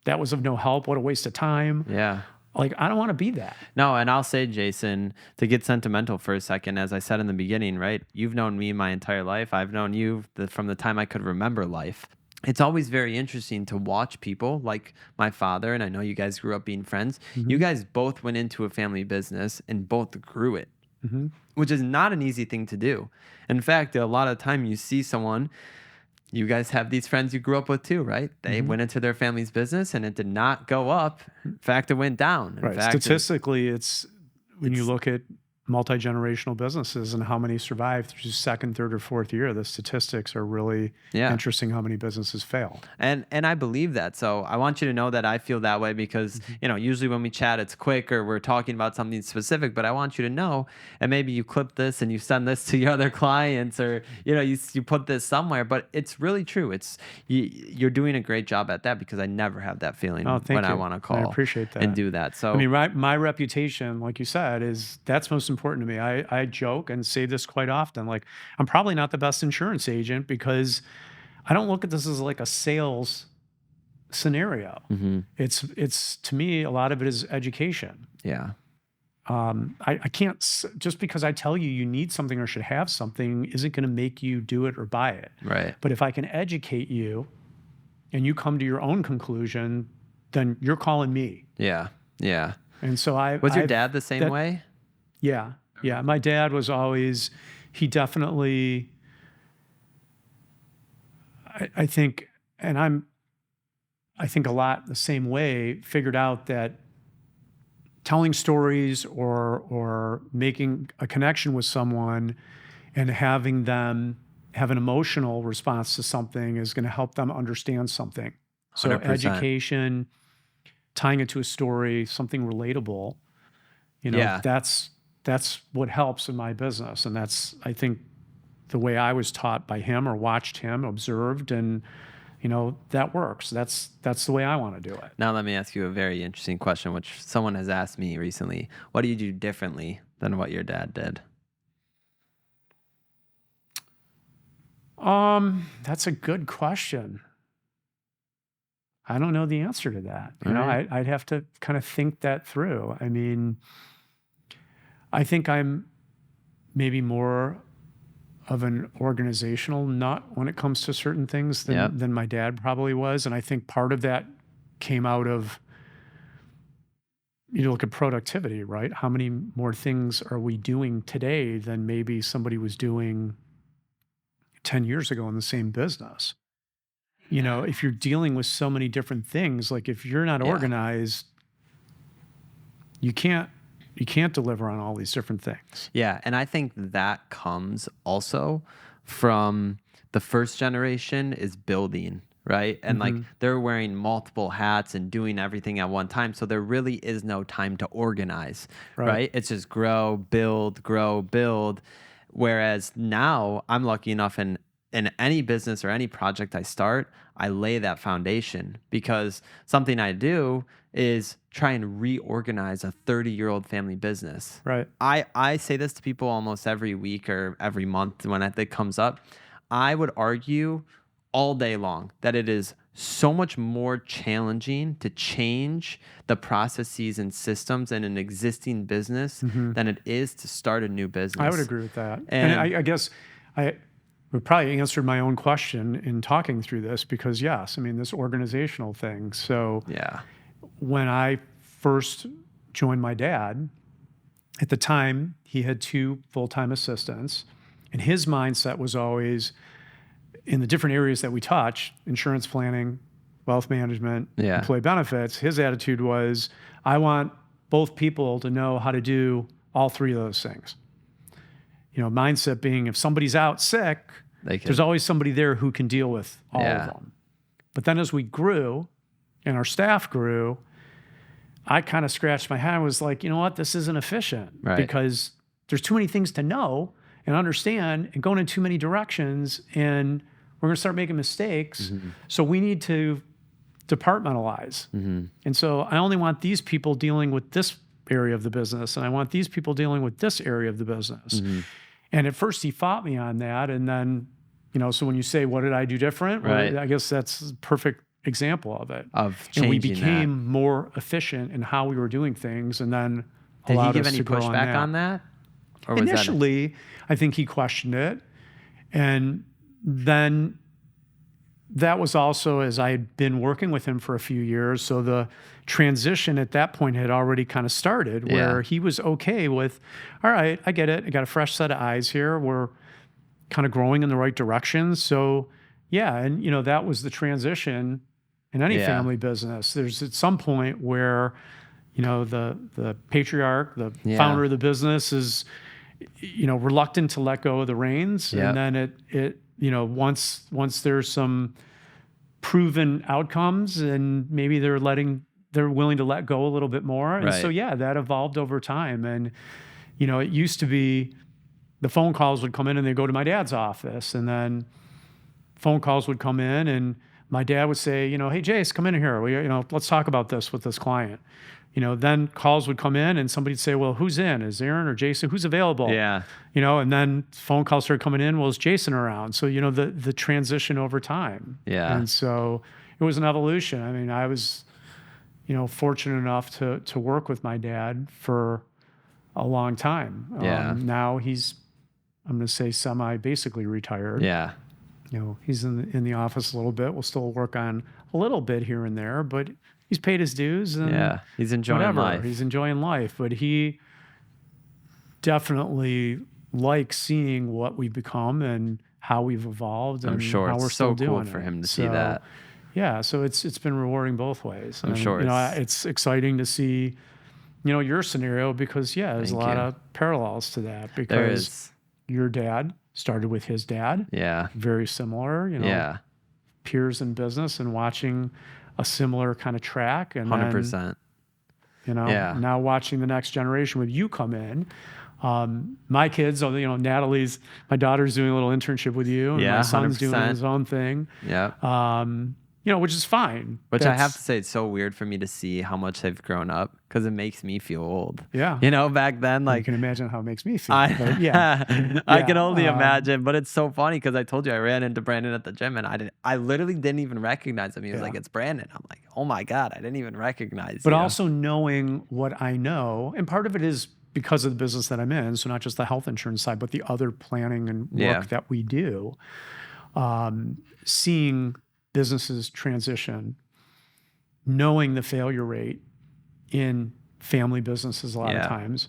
that was of no help. What a waste of time. Yeah. Like, I don't want to be that. No, and I'll say, Jason, to get sentimental for a second, as I said in the beginning, right? You've known me my entire life. I've known you from the time I could remember life. It's always very interesting to watch people like my father, and I know you guys grew up being friends. You guys both went into a family business and both grew it, which is not an easy thing to do. In fact, a lot of time you see someone, you guys have these friends you grew up with too, right? They went into their family's business and it did not go up. In fact, it went down. Right. Statistically, it's when you look at multi-generational businesses and how many survive through second, third, or fourth year, the statistics are really interesting how many businesses fail. And I believe that. So I want you to know that I feel that way because, usually when we chat, it's quick or we're talking about something specific, but I want you to know, and maybe you clip this and you send this to your other clients or, you put this somewhere, but it's really true. You're doing a great job at that because I never have that feeling when I want to call I appreciate that. and do that. So, I mean, my reputation, like you said, that's most important to me. I joke and say this quite often. Like, I'm probably not the best insurance agent because I don't look at this as like a sales scenario. It's to me, a lot of it is education. Yeah. I can't, just because I tell you need something or should have something isn't going to make you do it or buy it. Right. But if I can educate you and you come to your own conclusion, then you're calling me. Yeah. Yeah. And so was your dad the same way? Yeah. Yeah. My dad was always, he definitely, I think, and I think a lot the same way, figured out that telling stories or making a connection with someone and having them have an emotional response to something is going to help them understand something. So 100%. Education, tying it to a story, something relatable, that's what helps in my business. And that's, I think, the way I was taught by him or watched him, observed, and that works. That's the way I want to do it. Now let me ask you a very interesting question, which someone has asked me recently. What do you do differently than what your dad did? That's a good question. I don't know the answer to that. You know, I'd have to kind of think that through. I mean, I think I'm maybe more of an organizational nut when it comes to certain things than my dad probably was. And I think part of that came out of, you look at productivity, right? How many more things are we doing today than maybe somebody was doing 10 years ago in the same business? You know, if you're dealing with so many different things, like if you're not organized, you can't deliver on all these different things. Yeah, and I think that comes also from the first generation is building, right? And like they're wearing multiple hats and doing everything at one time. So there really is no time to organize, right? It's just grow, build, grow, build. Whereas now I'm lucky enough in any business or any project I start, I lay that foundation, because something I do is try and reorganize a 30-year-old family business. Right. I say this to people almost every week or every month when it comes up. I would argue all day long that it is so much more challenging to change the processes and systems in an existing business than it is to start a new business. I would agree with that. And I guess I would probably answered my own question in talking through this, because yes, I mean, this organizational thing. So when I first joined my dad, at the time he had 2 full-time assistants, and his mindset was always, in the different areas that we touch, insurance planning, wealth management, employee benefits, his attitude was, I want both people to know how to do all 3 of those things. You know, mindset being, if somebody's out sick, there's always somebody there who can deal with all of them. But then as we grew and our staff grew, I kind of scratched my head and was like, you know what, this isn't efficient, because there's too many things to know and understand and going in too many directions, and we're going to start making mistakes. So we need to departmentalize. And so I only want these people dealing with this area of the business, and I want these people dealing with this area of the business. And at first he fought me on that. And then, you know, so when you say, what did I do different? Well, I guess that's a perfect example of it. And we became more efficient in how we were doing things. And then did he give any pushback on that? Or was initially, I think he questioned it. And then that was also as I had been working with him for a few years. So the transition at that point had already kind of started, where he was okay with, all right, I get it. I got a fresh set of eyes here. We're kind of growing in the right direction. So and you know, that was the transition in any family business. There's at some point where, you know, the patriarch, the founder of the business is, you know, reluctant to let go of the reins. And then it you know, once there's some proven outcomes, and maybe they're willing to let go a little bit more. And so, that evolved over time. And, you know, it used to be the phone calls would come in and they'd go to my dad's office, and then phone calls would come in and my dad would say, you know, hey, Jace, come in here. You know, let's talk about this with this client. You know, then calls would come in and somebody'd say, well, who's in? Is Aaron or Jason? Who's available? You know, and then phone calls started coming in. Well, is Jason around? So, you know, the transition over time. And so it was an evolution. I mean, I was, you know, fortunate enough to work with my dad for a long time. Now he's, I'm going to say basically retired. You know, he's in the office a little bit. We'll still work on a little bit here and there, but he's paid his dues. And he's enjoying life. He's enjoying life, but he definitely likes seeing what we've become and how we've evolved. And I'm sure how we're it's so still cool doing for it. him to see that. So it's been rewarding both ways. I'm sure. You know, it's exciting to see, you know, your scenario, because there's a lot of parallels to that, because your dad started with his dad. Very similar, you know, peers in business and watching a similar kind of track. And 100%. Then, you know, now watching the next generation with you come in. My kids, you know, my daughter's doing a little internship with you, and my son's 100%. doing his own thing. which is fine. Which I have to say, it's so weird for me to see how much they've grown up because it makes me feel old. Yeah. Back then, You can imagine how it makes me feel. I But yeah. I can only imagine, but it's so funny because I told you I ran into Brandon at the gym and I literally didn't even recognize him. He was like, "It's Brandon." I'm like, "Oh my God, I didn't even recognize But you." also knowing what I know, and part of it is because of the business that I'm in, so not just the health insurance side, but the other planning and work that we do, seeing businesses transition, knowing the failure rate in family businesses a lot of times.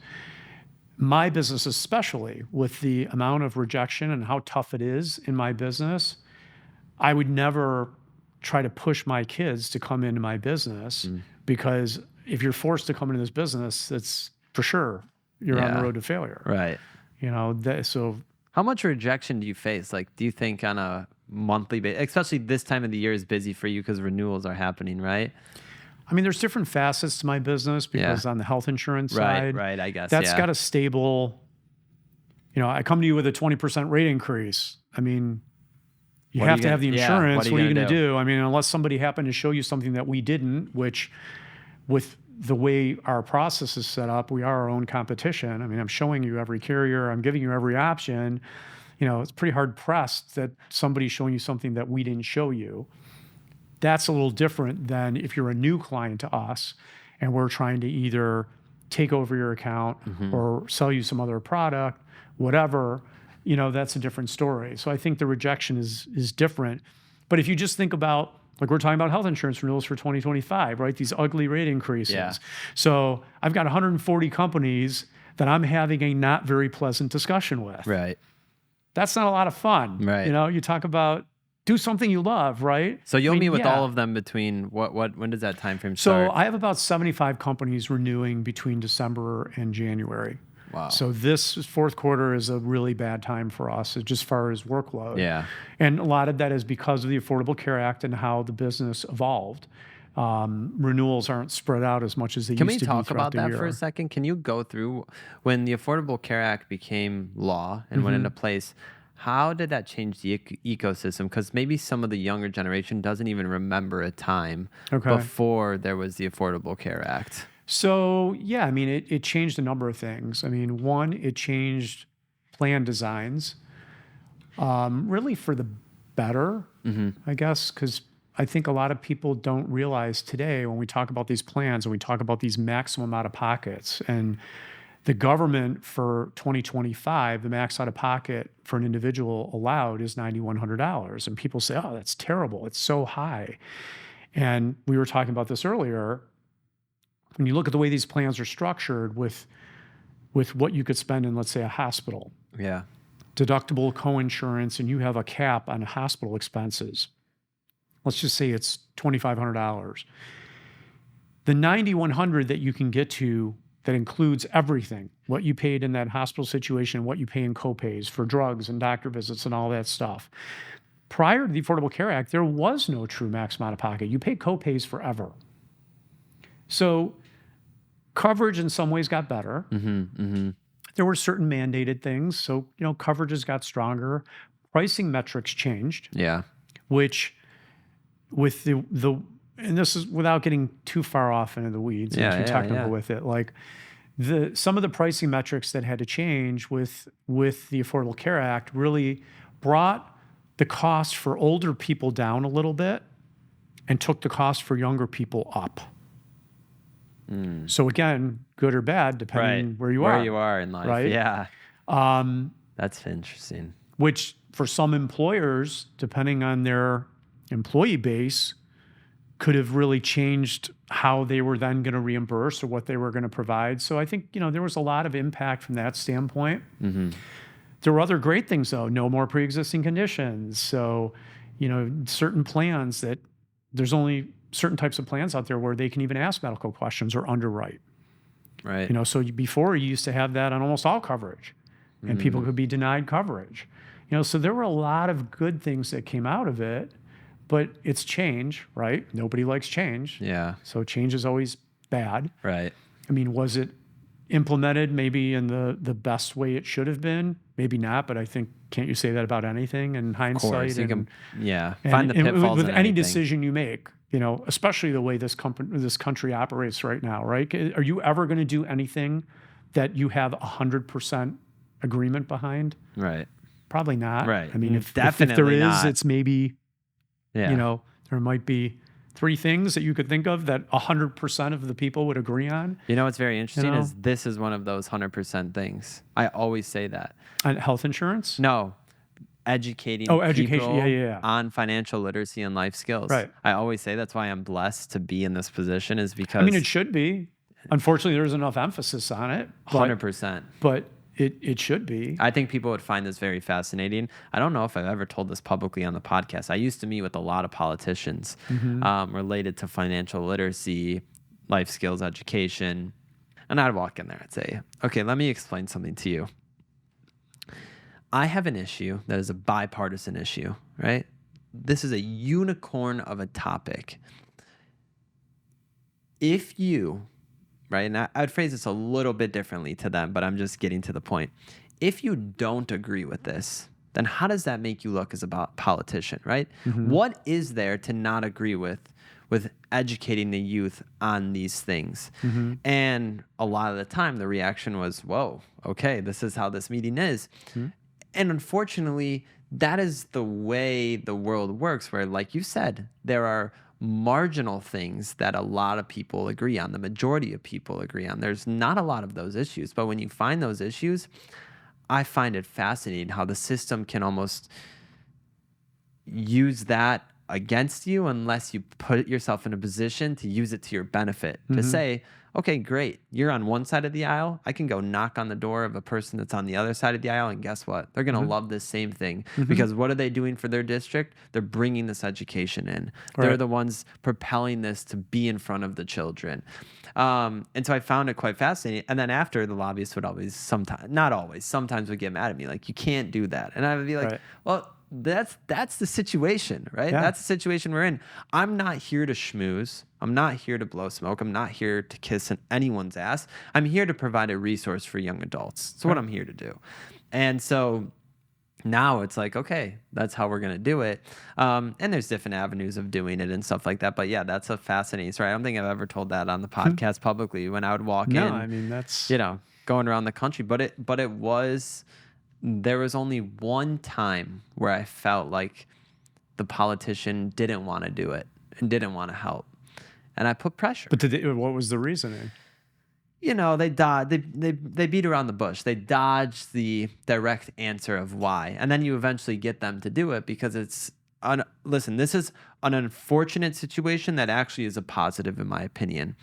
My business, especially with the amount of rejection and how tough it is in my business, I would never try to push my kids to come into my business because if you're forced to come into this business, it's for sure you're on the road to failure. Right. So how much rejection do you face? Like, do you think on a monthly basis, especially this time of the year is busy for you because renewals are happening, right? I mean, there's different facets to my business because on the health insurance side, I guess that's got a stable, I come to you with a 20% rate increase. I mean, you have to have the insurance. What are you going to do? I mean, unless somebody happened to show you something that we didn't, which with the way our process is set up, we are our own competition. I mean, I'm showing you every carrier. I'm giving you every option. It's pretty hard pressed that somebody's showing you something that we didn't show you. That's a little different than if you're a new client to us and we're trying to either take over your account or sell you some other product, whatever, that's a different story. So I think the rejection is different. But if you just think about, like we're talking about health insurance renewals for 2025, right? These ugly rate increases. Yeah. So I've got 140 companies that I'm having a not very pleasant discussion with. Right. That's not a lot of fun. Right. You talk about do something you love, right? So you'll meet with all of them between when does that time frame start? So I have about 75 companies renewing between December and January. Wow. So this fourth quarter is a really bad time for us just as far as workload. Yeah. And a lot of that is because of the Affordable Care Act and how the business evolved. Renewals aren't spread out as much as they used to be. Can we talk about that for a second? Can you go through when the Affordable Care Act became law and went into place? How did that change the ecosystem? Because maybe some of the younger generation doesn't even remember a time before there was the Affordable Care Act. So, yeah, I mean, it changed a number of things. I mean, one, it changed plan designs, really for the better, I guess, because I think a lot of people don't realize today when we talk about these plans and we talk about these maximum out-of-pockets, and the government for 2025, the max out-of-pocket for an individual allowed is $9,100. And people say, oh, that's terrible. It's so high. And we were talking about this earlier. When you look at the way these plans are structured with what you could spend in, let's say, a hospital, deductible coinsurance, and you have a cap on hospital expenses. Let's just say it's $2,500. The $9,100 that you can get to that includes everything, what you paid in that hospital situation, what you pay in copays for drugs and doctor visits and all that stuff. Prior to the Affordable Care Act, there was no true maximum out-of-pocket. You paid copays forever. So coverage in some ways got better. There were certain mandated things. So, coverages got stronger. Pricing metrics changed. Yeah. Which with the and this is without getting too far off into the weeds and too technical with it, like some of the pricing metrics that had to change with the Affordable Care Act really brought the cost for older people down a little bit and took the cost for younger people up. So again, good or bad, depending where you are in life. Right? Yeah. That's interesting. Which for some employers, depending on their employee base, could have really changed how they were then going to reimburse or what they were going to provide. So I think, there was a lot of impact from that standpoint. There were other great things, though. No more pre-existing conditions. So, certain plans that there's only certain types of plans out there where they can even ask medical questions or underwrite. Right. So before you used to have that on almost all coverage, and people could be denied coverage. So there were a lot of good things that came out of it. But it's change, right? Nobody likes change. Yeah. So change is always bad. Right. I mean, was it implemented maybe in the best way it should have been? Maybe not, but I think, can't you say that about anything in Of hindsight? course, you And, can, find the and pitfalls with in any anything. decision you make, especially the way this country operates right now, right? Are you ever going to do anything that you have 100% agreement behind? Right. Probably not. Right. I mean, if there Definitely is, not. it's maybe, Yeah. there might be 3 things that you could think of that 100% of the people would agree on. You know what's very interesting know? is this is one of those 100% things. I always say that. On health insurance? No, educating Education. people Yeah. on financial literacy and life skills. Right. I always say that's why I'm blessed to be in this position is because I mean, it should be. Unfortunately, there's enough emphasis on it. 100%. But it should be. I think people would find this very fascinating. I don't know if I've ever told this publicly on the podcast. I used to meet with a lot of politicians related to financial literacy, life skills, education. And I'd walk in there and say, okay, let me explain something to you. I have an issue that is a bipartisan issue, right? This is a unicorn of a topic. If you, right, and I'd phrase this a little bit differently to them, but I'm just getting to the point. If you don't agree with this, then how does that make you look as a politician, right? What is there to not agree with educating the youth on these things? And a lot of the time, the reaction was, whoa, okay, this is how this meeting is. And unfortunately, that is the way the world works, where, like you said, there are marginal things that a lot of people agree on. The majority of people agree on. There's not a lot of those issues. But when you find those issues, I find it fascinating how the system can almost use that against you unless you put yourself in a position to use it to your benefit. To say, okay, great, you're on one side of the aisle. I can go knock on the door of a person that's on the other side of the aisle, and guess what? They're going to love this same thing because what are they doing for their district? They're bringing this education in. Right. They're the ones propelling this to be in front of the children. And so I found it quite fascinating. And then after, the lobbyists would always sometimes would get mad at me, like, you can't do that. And I would be like, well, that's the situation, right? Yeah. That's the situation we're in. I'm not here to schmooze. I'm not here to blow smoke. I'm not here to kiss anyone's ass. I'm here to provide a resource for young adults. That's what I'm here to do. And so now it's like, okay, that's how we're going to do it. And there's different avenues of doing it and stuff like that. But yeah, that's a fascinating story. I don't think I've ever told that on the podcast publicly when I would walk in. No, I mean, that's... going around the country. But there was only one time where I felt like the politician didn't want to do it and didn't want to help. And I put pressure. But what was the reasoning? They beat around the bush. They dodged the direct answer of why. And then you eventually get them to do it because listen, this is an unfortunate situation that actually is a positive in my opinion.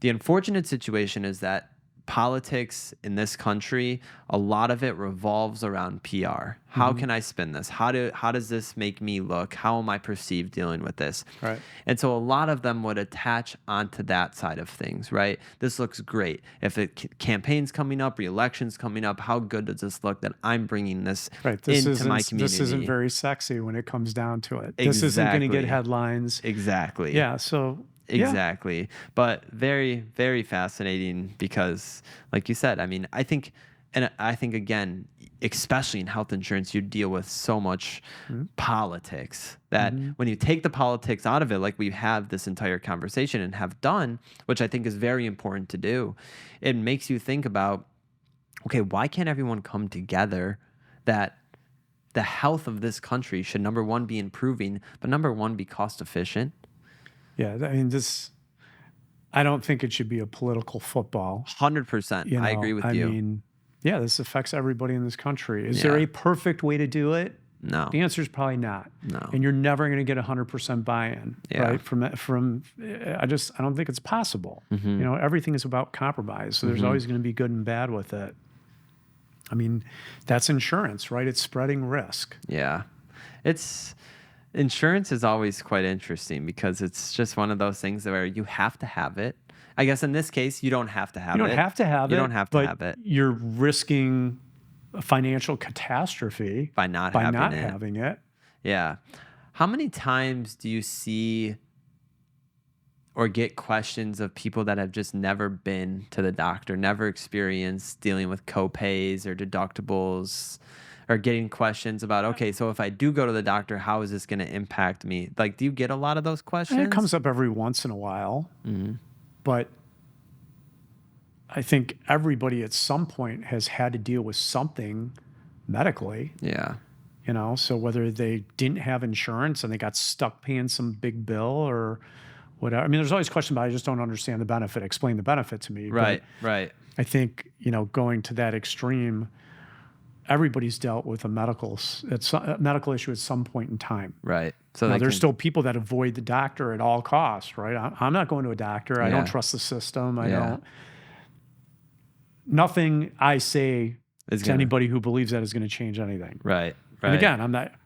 The unfortunate situation is that politics in this country, a lot of it revolves around PR. How can I spin this? How does this make me look? How am I perceived dealing with this? Right. And so a lot of them would attach onto that side of things, right? This looks great. If campaign's coming up, re-election's coming up, how good does this look that I'm bringing this into my community? This isn't very sexy when it comes down to it. This isn't going to get headlines. Exactly. Yeah, so... Exactly. Yeah. But very, very fascinating because, like you said, I mean, I think again, especially in health insurance, you deal with so much politics that when you take the politics out of it, like we have this entire conversation and have done, which I think is very important to do, it makes you think about, okay, why can't everyone come together that the health of this country should, number one, be improving, but number one, be cost efficient? Yeah, I mean, I don't think it should be a political football. 100%. I agree with you. I mean, yeah, this affects everybody in this country. Is there a perfect way to do it? No. The answer is probably not. No. And you're never going to get 100% buy-in, right? I don't think it's possible. Everything is about compromise. So there's always going to be good and bad with it. I mean, that's insurance, right? It's spreading risk. Yeah. Insurance is always quite interesting because it's just one of those things where you have to have it. I guess in this case, you don't have to have it. You don't have to have it. You don't have to have it. You're risking a financial catastrophe by not having it. Yeah. How many times do you see or get questions of people that have just never been to the doctor, never experienced dealing with copays or deductibles, or getting questions about, okay, so if I do go to the doctor, how is this going to impact me? Like, do you get a lot of those questions? And it comes up every once in a while, but I think everybody at some point has had to deal with something medically. Yeah. So whether they didn't have insurance and they got stuck paying some big bill or whatever. I mean, there's always questions about, I just don't understand the benefit. Explain the benefit to me. Right. I think, going to that extreme, everybody's dealt with a medical issue at some point in time. Right. So now, there's still people that avoid the doctor at all costs, right? I'm not going to a doctor. I don't trust the system. Nothing I say to anybody who believes that is going to change anything. Right. And again,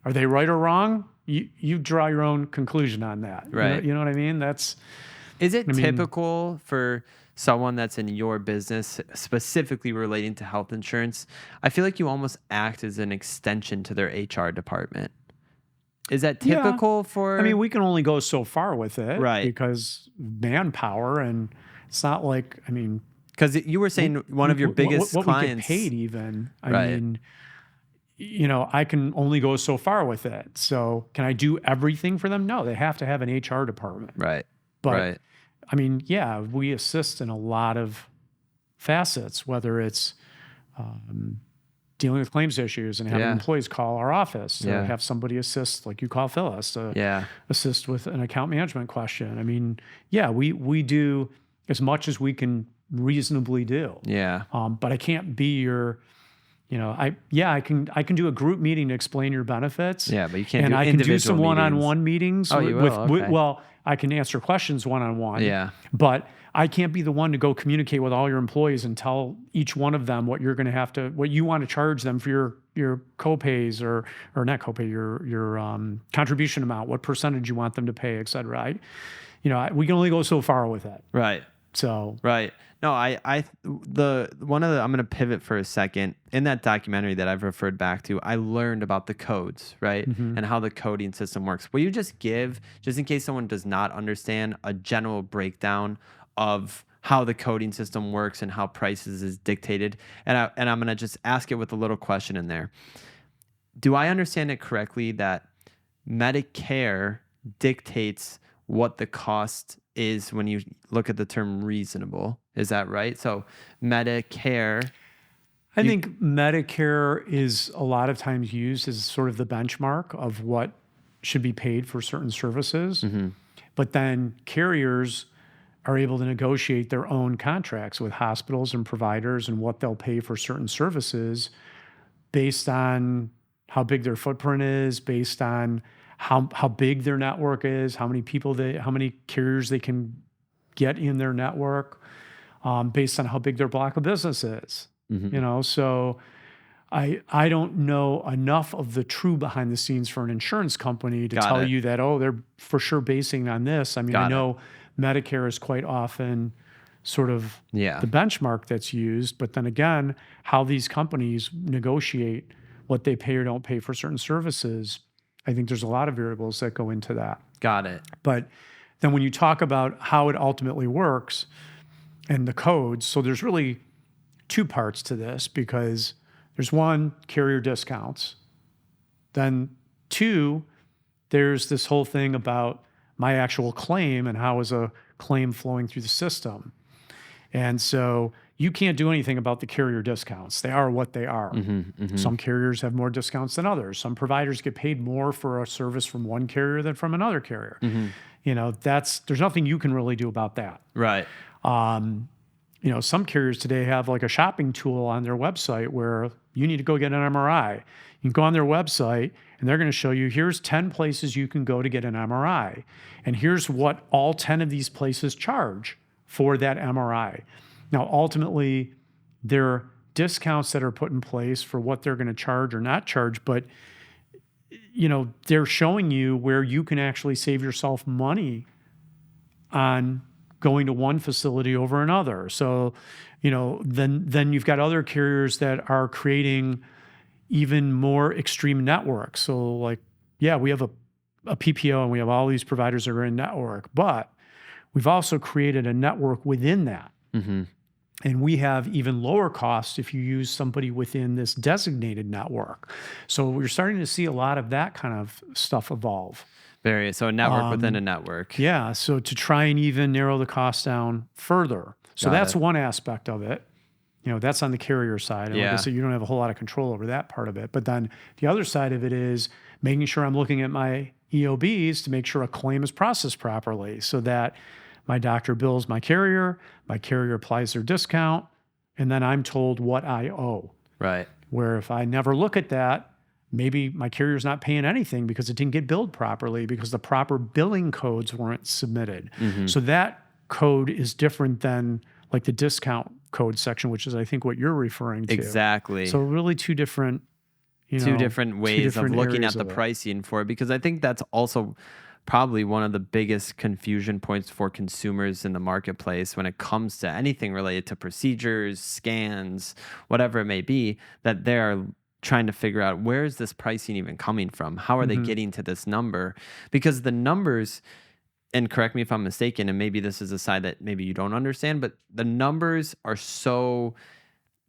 are they right or wrong? You draw your own conclusion on that. Right. You know what I mean? Is it typical for someone that's in your business, specifically relating to health insurance? I feel like you almost act as an extension to their HR department. Is that typical for? We can only go so far with it. Right. Because manpower, and it's not like, because you were saying one of your biggest what clients. We get paid even. I can only go so far with it. So can I do everything for them? No, they have to have an HR department. Right. But we assist in a lot of facets, whether it's dealing with claims issues and having employees call our office to have somebody assist, like you call Phyllis, to assist with an account management question. We do as much as we can reasonably do. Yeah. But I can't be your, I can do a group meeting to explain your benefits. Yeah, but you can't. And do I can do some one-on-one meetings. Oh, you will? Okay. I can answer questions one-on-one. Yeah. But I can't be the one to go communicate with all your employees and tell each one of them what you're going to have to, what you want to charge them for your copays or not copay, your contribution amount, what percentage you want them to pay, et cetera. We can only go so far with it. Right. So. Right. No, I'm going to pivot for a second. In that documentary that I've referred back to, I learned about the codes, right? And how the coding system works. Will you just give, just in case someone does not understand, a general breakdown of how the coding system works and how prices is dictated? And I'm going to just ask it with a little question in there. Do I understand it correctly that Medicare dictates what the cost is when you look at the term reasonable? Is that right? So Medicare. I think Medicare is a lot of times used as sort of the benchmark of what should be paid for certain services. But then carriers are able to negotiate their own contracts with hospitals and providers and what they'll pay for certain services based on how big their footprint is, based on how big their network is, how many carriers they can get in their network, based on how big their block of business is. So I don't know enough of the true behind the scenes for an insurance company to tell you that, they're for sure basing on this. I know Medicare is quite often sort of the benchmark that's used, but then again, how these companies negotiate what they pay or don't pay for certain services, I think there's a lot of variables that go into that. Got it. But then when you talk about how it ultimately works and the codes, so there's really two parts to this, because there's one, carrier discounts. Then two, there's this whole thing about my actual claim and how is a claim flowing through the system. And so you can't do anything about the carrier discounts. They are what they are. Some carriers have more discounts than others. Some providers get paid more for a service from one carrier than from another carrier. There's nothing you can really do about that. Right. Some carriers today have like a shopping tool on their website where you need to go get an MRI. You can go on their website and they're going to show you, here's 10 places you can go to get an MRI. And here's what all 10 of these places charge for that MRI. Now, ultimately, there are discounts that are put in place for what they're going to charge or not charge, but they're showing you where you can actually save yourself money on going to one facility over another. So, then you've got other carriers that are creating even more extreme networks. So we have a PPO and we have all these providers that are in network, but we've also created a network within that. Mm-hmm. And we have even lower costs if you use somebody within this designated network. So we're starting to see a lot of that kind of stuff evolve. So a network within a network. Yeah. So to try and even narrow the cost down further. So that's one aspect of it. That's on the carrier side. And like I said, you don't have a whole lot of control over that part of it. But then the other side of it is making sure I'm looking at my EOBs to make sure a claim is processed properly so that my doctor bills my carrier applies their discount, and then I'm told what I owe. Right. Where if I never look at that, maybe my carrier's not paying anything because it didn't get billed properly because the proper billing codes weren't submitted. Mm-hmm. So that code is different than like the discount code section, which is I think what you're referring to. Exactly. So really two different ways of looking at the of pricing for it, because I think that's also probably one of the biggest confusion points for consumers in the marketplace when it comes to anything related to procedures, scans, whatever it may be, that they're trying to figure out, where is this pricing even coming from? How are they getting to this number? Because the numbers, and correct me if I'm mistaken, and maybe this is a side that maybe you don't understand, but the numbers are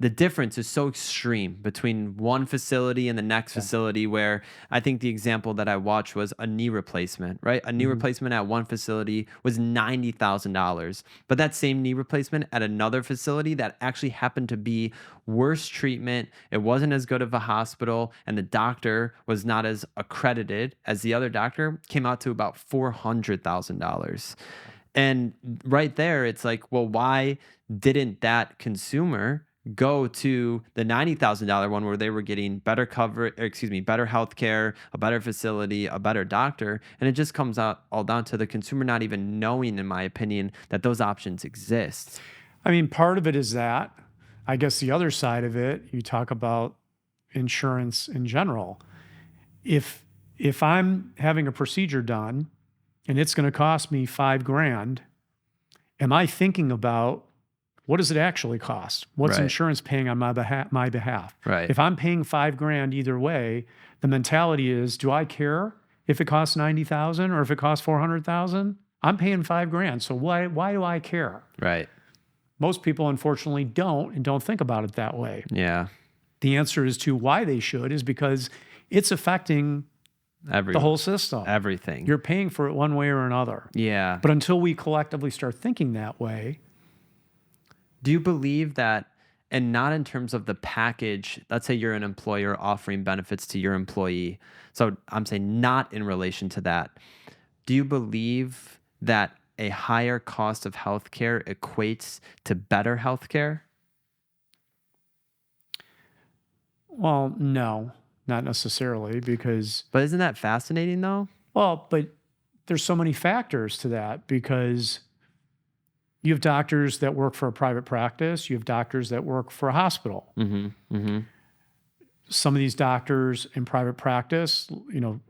the difference is so extreme between one facility and the next facility, where I think the example that I watched was a knee replacement, right? A knee replacement at one facility was $90,000, but that same knee replacement at another facility that actually happened to be worse treatment, it wasn't as good of a hospital, and the doctor was not as accredited as the other doctor, came out to about $400,000. And right there, it's like, well, why didn't that consumer go to the $90,000 one where they were getting better better healthcare, a better facility, a better doctor? And it just comes out all down to the consumer not even knowing, in my opinion, that those options exist. I mean, part of it is that. I guess the other side of it, you talk about insurance in general. If I'm having a procedure done and it's going to cost me $5,000, am I thinking about what does it actually cost? What's insurance paying on my behalf? Right. If I'm paying $5,000 either way, the mentality is, do I care if it costs $90,000 or if it costs $400,000? I'm paying $5,000, so why do I care? Right. Most people, unfortunately, don't think about it that way. Yeah. The answer is to why they should is because it's affecting the whole system. Everything. You're paying for it one way or another. Yeah. But until we collectively start thinking that way. Do you believe that, and not in terms of the package, let's say you're an employer offering benefits to your employee. So I'm saying not in relation to that. Do you believe that a higher cost of healthcare equates to better healthcare? Well, no, not necessarily, because... But isn't that fascinating though? Well, but there's so many factors to that, because you have doctors that work for a private practice. You have doctors that work for a hospital. Some of these doctors in private practice,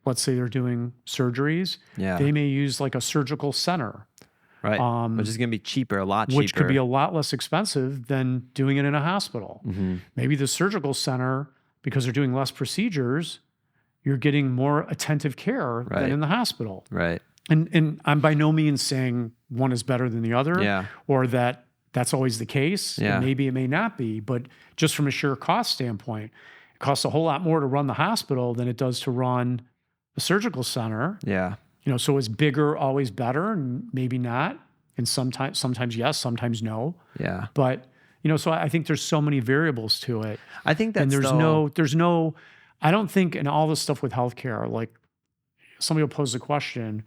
let's say they're doing surgeries. Yeah. They may use like a surgical center. Right. Which is going to be cheaper, a lot cheaper. Which could be a lot less expensive than doing it in a hospital. Maybe the surgical center, because they're doing less procedures, you're getting more attentive care than in the hospital. Right. And I'm by no means saying one is better than the other, or that's always the case. Yeah. And maybe it may not be, but just from a sheer cost standpoint, it costs a whole lot more to run the hospital than it does to run a surgical center. Yeah. So is bigger always better? And maybe not. And sometimes yes, sometimes no. Yeah. But so I think there's so many variables to it. I think that's and there's no. I don't think in all this stuff with healthcare, like somebody will pose the question,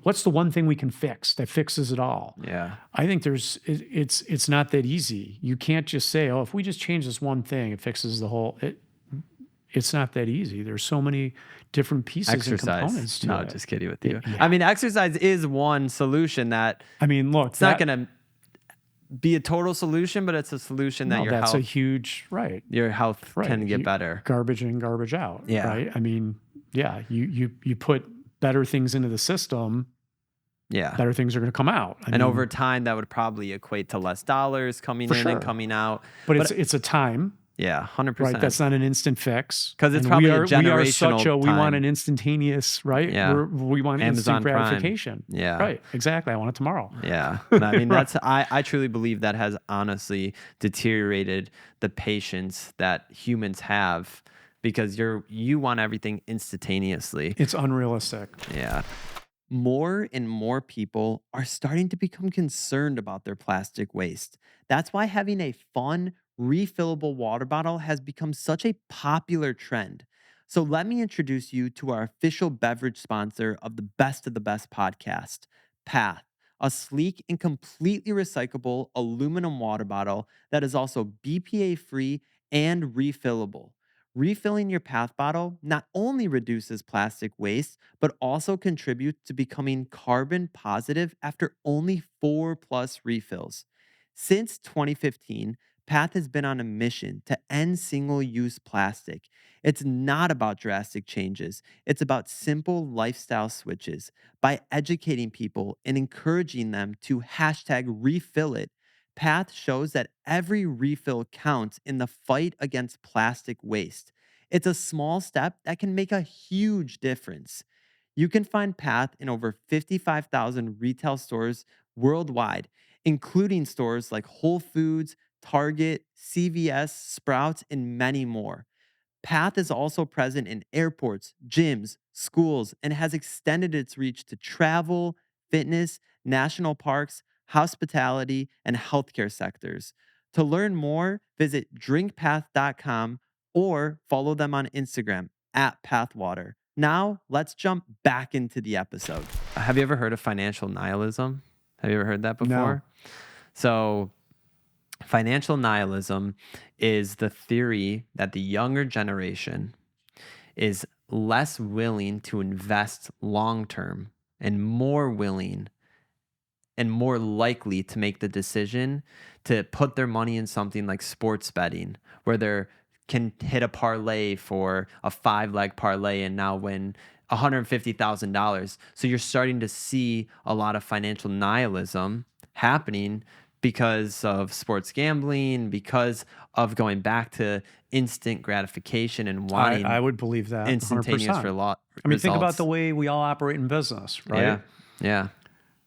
what's the one thing we can fix that fixes it all? Yeah. I think it's not that easy. You can't just say, if we just change this one thing, it fixes the whole. It's not that easy. There's so many different pieces and components to it. No, just kidding with you. Yeah. I mean, exercise is one solution that. I mean, look, it's not going to be a total solution, but it's a solution that that's a huge Your health can get better. Garbage in, garbage out. Yeah. Right. I mean, yeah. You put better things into the system. Yeah. Better things are going to come out. I mean, over time, that would probably equate to less dollars coming in and coming out. But it's a time. Yeah, 100%. Right, that's not an instant fix. 'Cause it's And probably a we are generational such a, we want time. an instantaneous, right? Yeah. We want Amazon instant Prime. gratification. Yeah. Right, exactly. I want it tomorrow. Yeah. I mean, Right. I truly believe that has honestly deteriorated the patience that humans have because you want everything instantaneously. It's unrealistic. Yeah. More and more people are starting to become concerned about their plastic waste. That's why having a fun, refillable water bottle has become such a popular trend. So, let me introduce you to our official beverage sponsor of the Best podcast, Path, a sleek and completely recyclable aluminum water bottle that is also BPA free and refillable. Refilling your Path bottle not only reduces plastic waste, but also contributes to becoming carbon positive after only 4+ refills. Since 2015, Path has been on a mission to end single use plastic. It's not about drastic changes, it's about simple lifestyle switches. By educating people and encouraging them to hashtag refill it, Path shows that every refill counts in the fight against plastic waste. It's a small step that can make a huge difference. You can find Path in over 55,000 retail stores worldwide, including stores like Whole Foods, Target, CVS, Sprouts, and many more. Path is also present in airports, gyms, schools, and has extended its reach to travel, fitness, national parks, hospitality, and healthcare sectors. To learn more, visit drinkpath.com or follow them on Instagram at Pathwater. Now, let's jump back into the episode. Have you ever heard of financial nihilism? Have you ever heard that before? No. So, financial nihilism is the theory that the younger generation is less willing to invest long term and more willing and more likely to make the decision to put their money in something like sports betting, where they can hit a parlay for a 5-leg parlay and now win $150,000. So you're starting to see a lot of financial nihilism happening because of sports gambling, because of going back to instant gratification and wanting I would believe that instantaneous 100%. results. I mean, think about the way we all operate in business, right? Yeah. Yeah.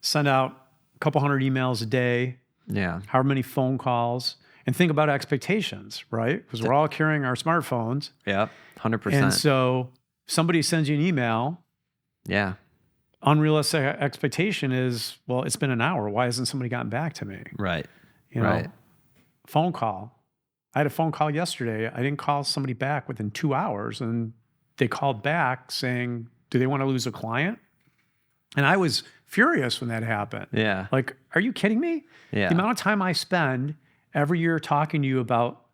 Send out a couple hundred emails a day, Yeah. however many phone calls, and think about expectations, right? Because we're all carrying our smartphones. Yeah. 100%. And so somebody sends you an email. Yeah. Unrealistic expectation is, well, it's been an hour. Why hasn't somebody gotten back to me? Right. You know, Right. phone call. I had a phone call yesterday. I didn't call somebody back within 2 hours, and they called back saying, do they want to lose a client? And I was furious when that happened. Yeah. Like, are you kidding me? Yeah. The amount of time I spend every year talking to you about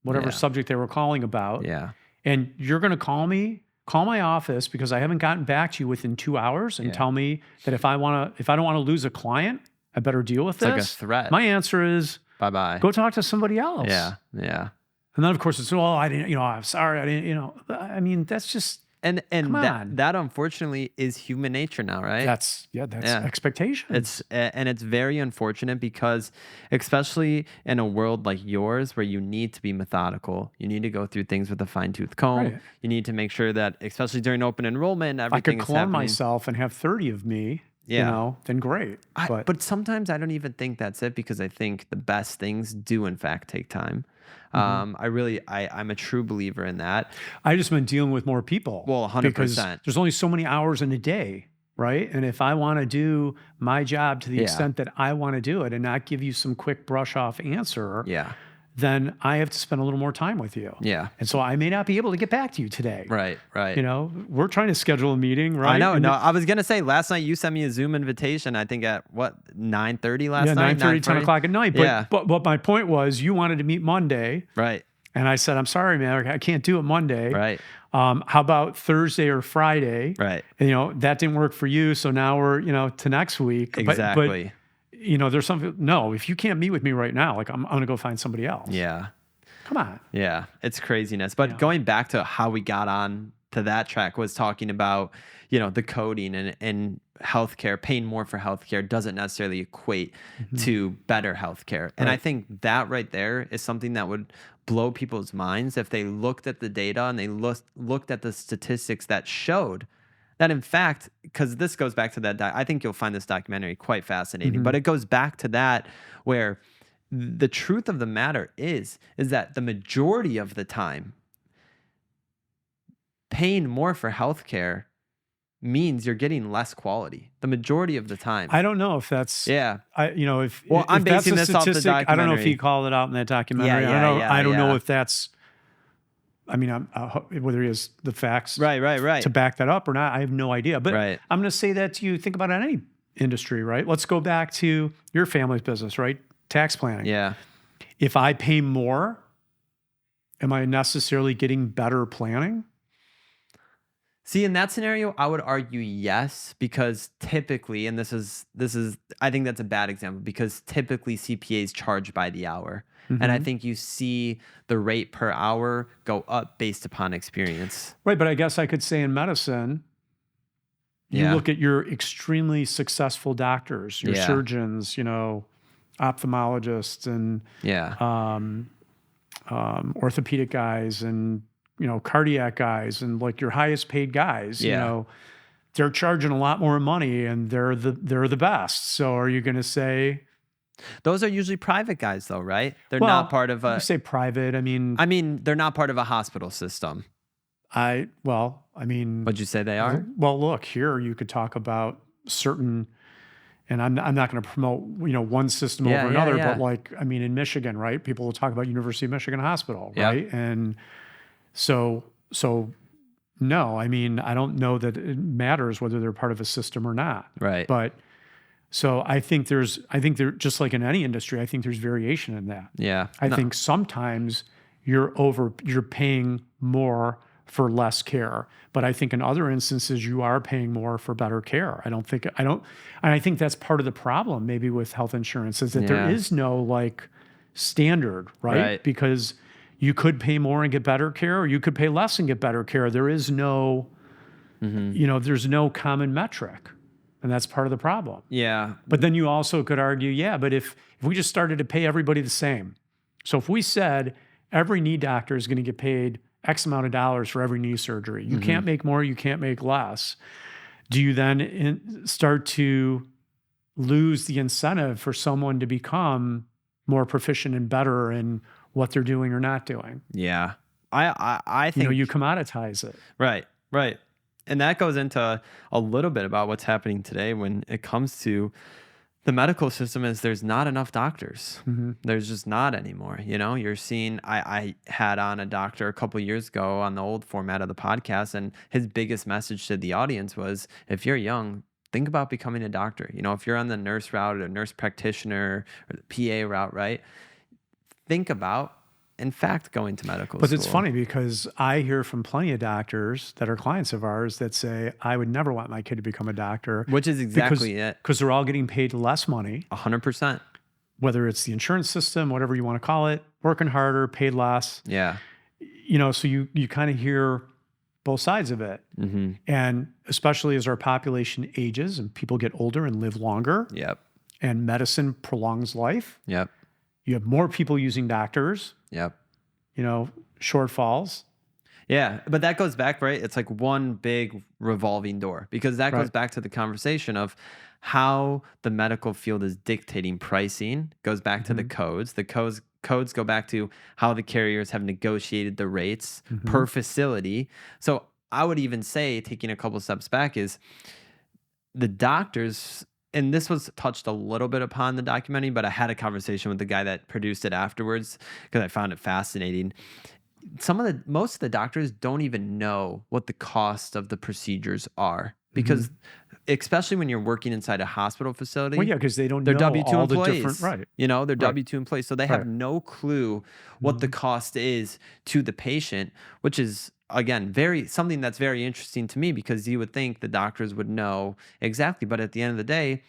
whatever Yeah. subject they were calling about, Yeah. and you're going to call my office because I haven't gotten back to you within 2 hours and Yeah. tell me that if I don't want to lose a client, I better deal with It's like a this. threat. My answer is Bye-bye. go talk to somebody else. Yeah. Yeah. And then of course it's, well, I didn't, I'm sorry. I didn't, I mean, that's just, And Come on. that unfortunately is human nature now, right? that's Yeah. expectations. It's very unfortunate because especially in a world like yours where you need to be methodical, you need to go through things with a fine-tooth comb. Right. You need to make sure that, especially during open enrollment, I everything could is clone happening. myself and have 30 of me, Yeah. then great. But sometimes I don't even think that's it because I think the best things do in fact take time. I'm a true believer in that. I just been dealing with more people. Well, 100%. Because there's only so many hours in a day, right? And if I want to do my job to the Yeah. extent that I want to do it and not give you some quick brush off answer, Yeah. then I have to spend a little more time with you. Yeah. And so I may not be able to get back to you today. Right. Right. We're trying to schedule a meeting, right? I know. And No, I was gonna say last night you sent me a Zoom invitation. I think at 9:30 last yeah, night. 9:30, 10 o'clock at night. But, Yeah. but my point was you wanted to meet Monday. Right. And I said, I'm sorry, man, I can't do it Monday. Right. How about Thursday or Friday? Right. And, that didn't work for you. So now we're, to next week. Exactly. But there's something, no, if you can't meet with me right now, like I'm going to go find somebody else. Yeah. Come on. Yeah. It's craziness. But going back to how we got on to that track was talking about, the coding and healthcare, paying more for healthcare doesn't necessarily equate to better healthcare. And I think that right there is something that would blow people's minds if they looked at the data and they looked at the statistics that showed that, in fact, because this goes back to that, I think you'll find this documentary quite fascinating, but it goes back to that where the truth of the matter is that the majority of the time, paying more for healthcare means you're getting less quality the majority of the time. I don't know if that's Yeah. if I'm that's basing a this off the statistic, I don't know if documentary. he called it out in that documentary. I don't know if that's. I mean, whether he has the facts right to back that up or not, I have no idea. But Right. I'm going to say that to you. Think about it in any industry, right? Let's go back to your family's business, right? Tax planning. Yeah. If I pay more, am I necessarily getting better planning? See, in that scenario, I would argue yes, because typically, and this is, I think that's a bad example, because typically CPAs charge by the hour. And I think you see the rate per hour go up based upon experience. Right. But I guess I could say in medicine, you look at your extremely successful doctors, your surgeons, ophthalmologists and orthopedic guys and, cardiac guys and like your highest paid guys, they're charging a lot more money and they're the best. So are you going to say... Those are usually private guys though, right? They're not part of a... You say private, I mean, they're not part of a hospital system. What'd you say they are? Well, look, here you could talk about certain... And I'm not going to promote, one system over another, but like, in Michigan, right? People will talk about University of Michigan Hospital, right? And so no, I don't know that it matters whether they're part of a system or not. Right. But so I think there, just like in any industry, I think there's variation in that. Yeah. I think sometimes you're paying more for less care. But I think in other instances, you are paying more for better care. And I think that's part of the problem maybe with health insurance is that there is no like standard, right? Because you could pay more and get better care, or you could pay less and get better care. There is no, there's no common metric. And that's part of the problem. Yeah. But then you also could argue, but if we just started to pay everybody the same. So if we said every knee doctor is going to get paid X amount of dollars for every knee surgery. You can't make more, you can't make less. Do you then start to lose the incentive for someone to become more proficient and better in what they're doing or not doing? Yeah. I think... you commoditize it. Right. And that goes into a little bit about what's happening today when it comes to the medical system is there's not enough doctors. There's just not anymore. You're seeing, I had on a doctor a couple of years ago on the old format of the podcast, and his biggest message to the audience was, if you're young, think about becoming a doctor. If you're on the nurse route or nurse practitioner or the PA route, right? Think about, in fact, going to medical school. But it's funny because I hear from plenty of doctors that are clients of ours that say, I would never want my kid to become a doctor. Which is exactly it. Because they're all getting paid less money. 100%. Whether it's the insurance system, whatever you want to call it, working harder, paid less. Yeah. So you kind of hear both sides of it. And especially as our population ages and people get older and live longer. Yep. And medicine prolongs life. Yep. You have more people using doctors. Yep. Shortfalls. Yeah, but that goes back, right? It's like one big revolving door, because that goes back to the conversation of how the medical field is dictating pricing. Goes back to the codes. The codes go back to how the carriers have negotiated the rates per facility. So I would even say, taking a couple steps back, is the doctors... And this was touched a little bit upon the documentary, but I had a conversation with the guy that produced it afterwards because I found it fascinating. Most of the doctors don't even know what the cost of the procedures are, because especially when you're working inside a hospital facility. Well, yeah, because they don't they're know W-2 all employees, the different, right. They're W-2 employees. So they have no clue what the cost is to the patient, which is, again, something that's very interesting to me, because you would think the doctors would know exactly. But at the end of the day,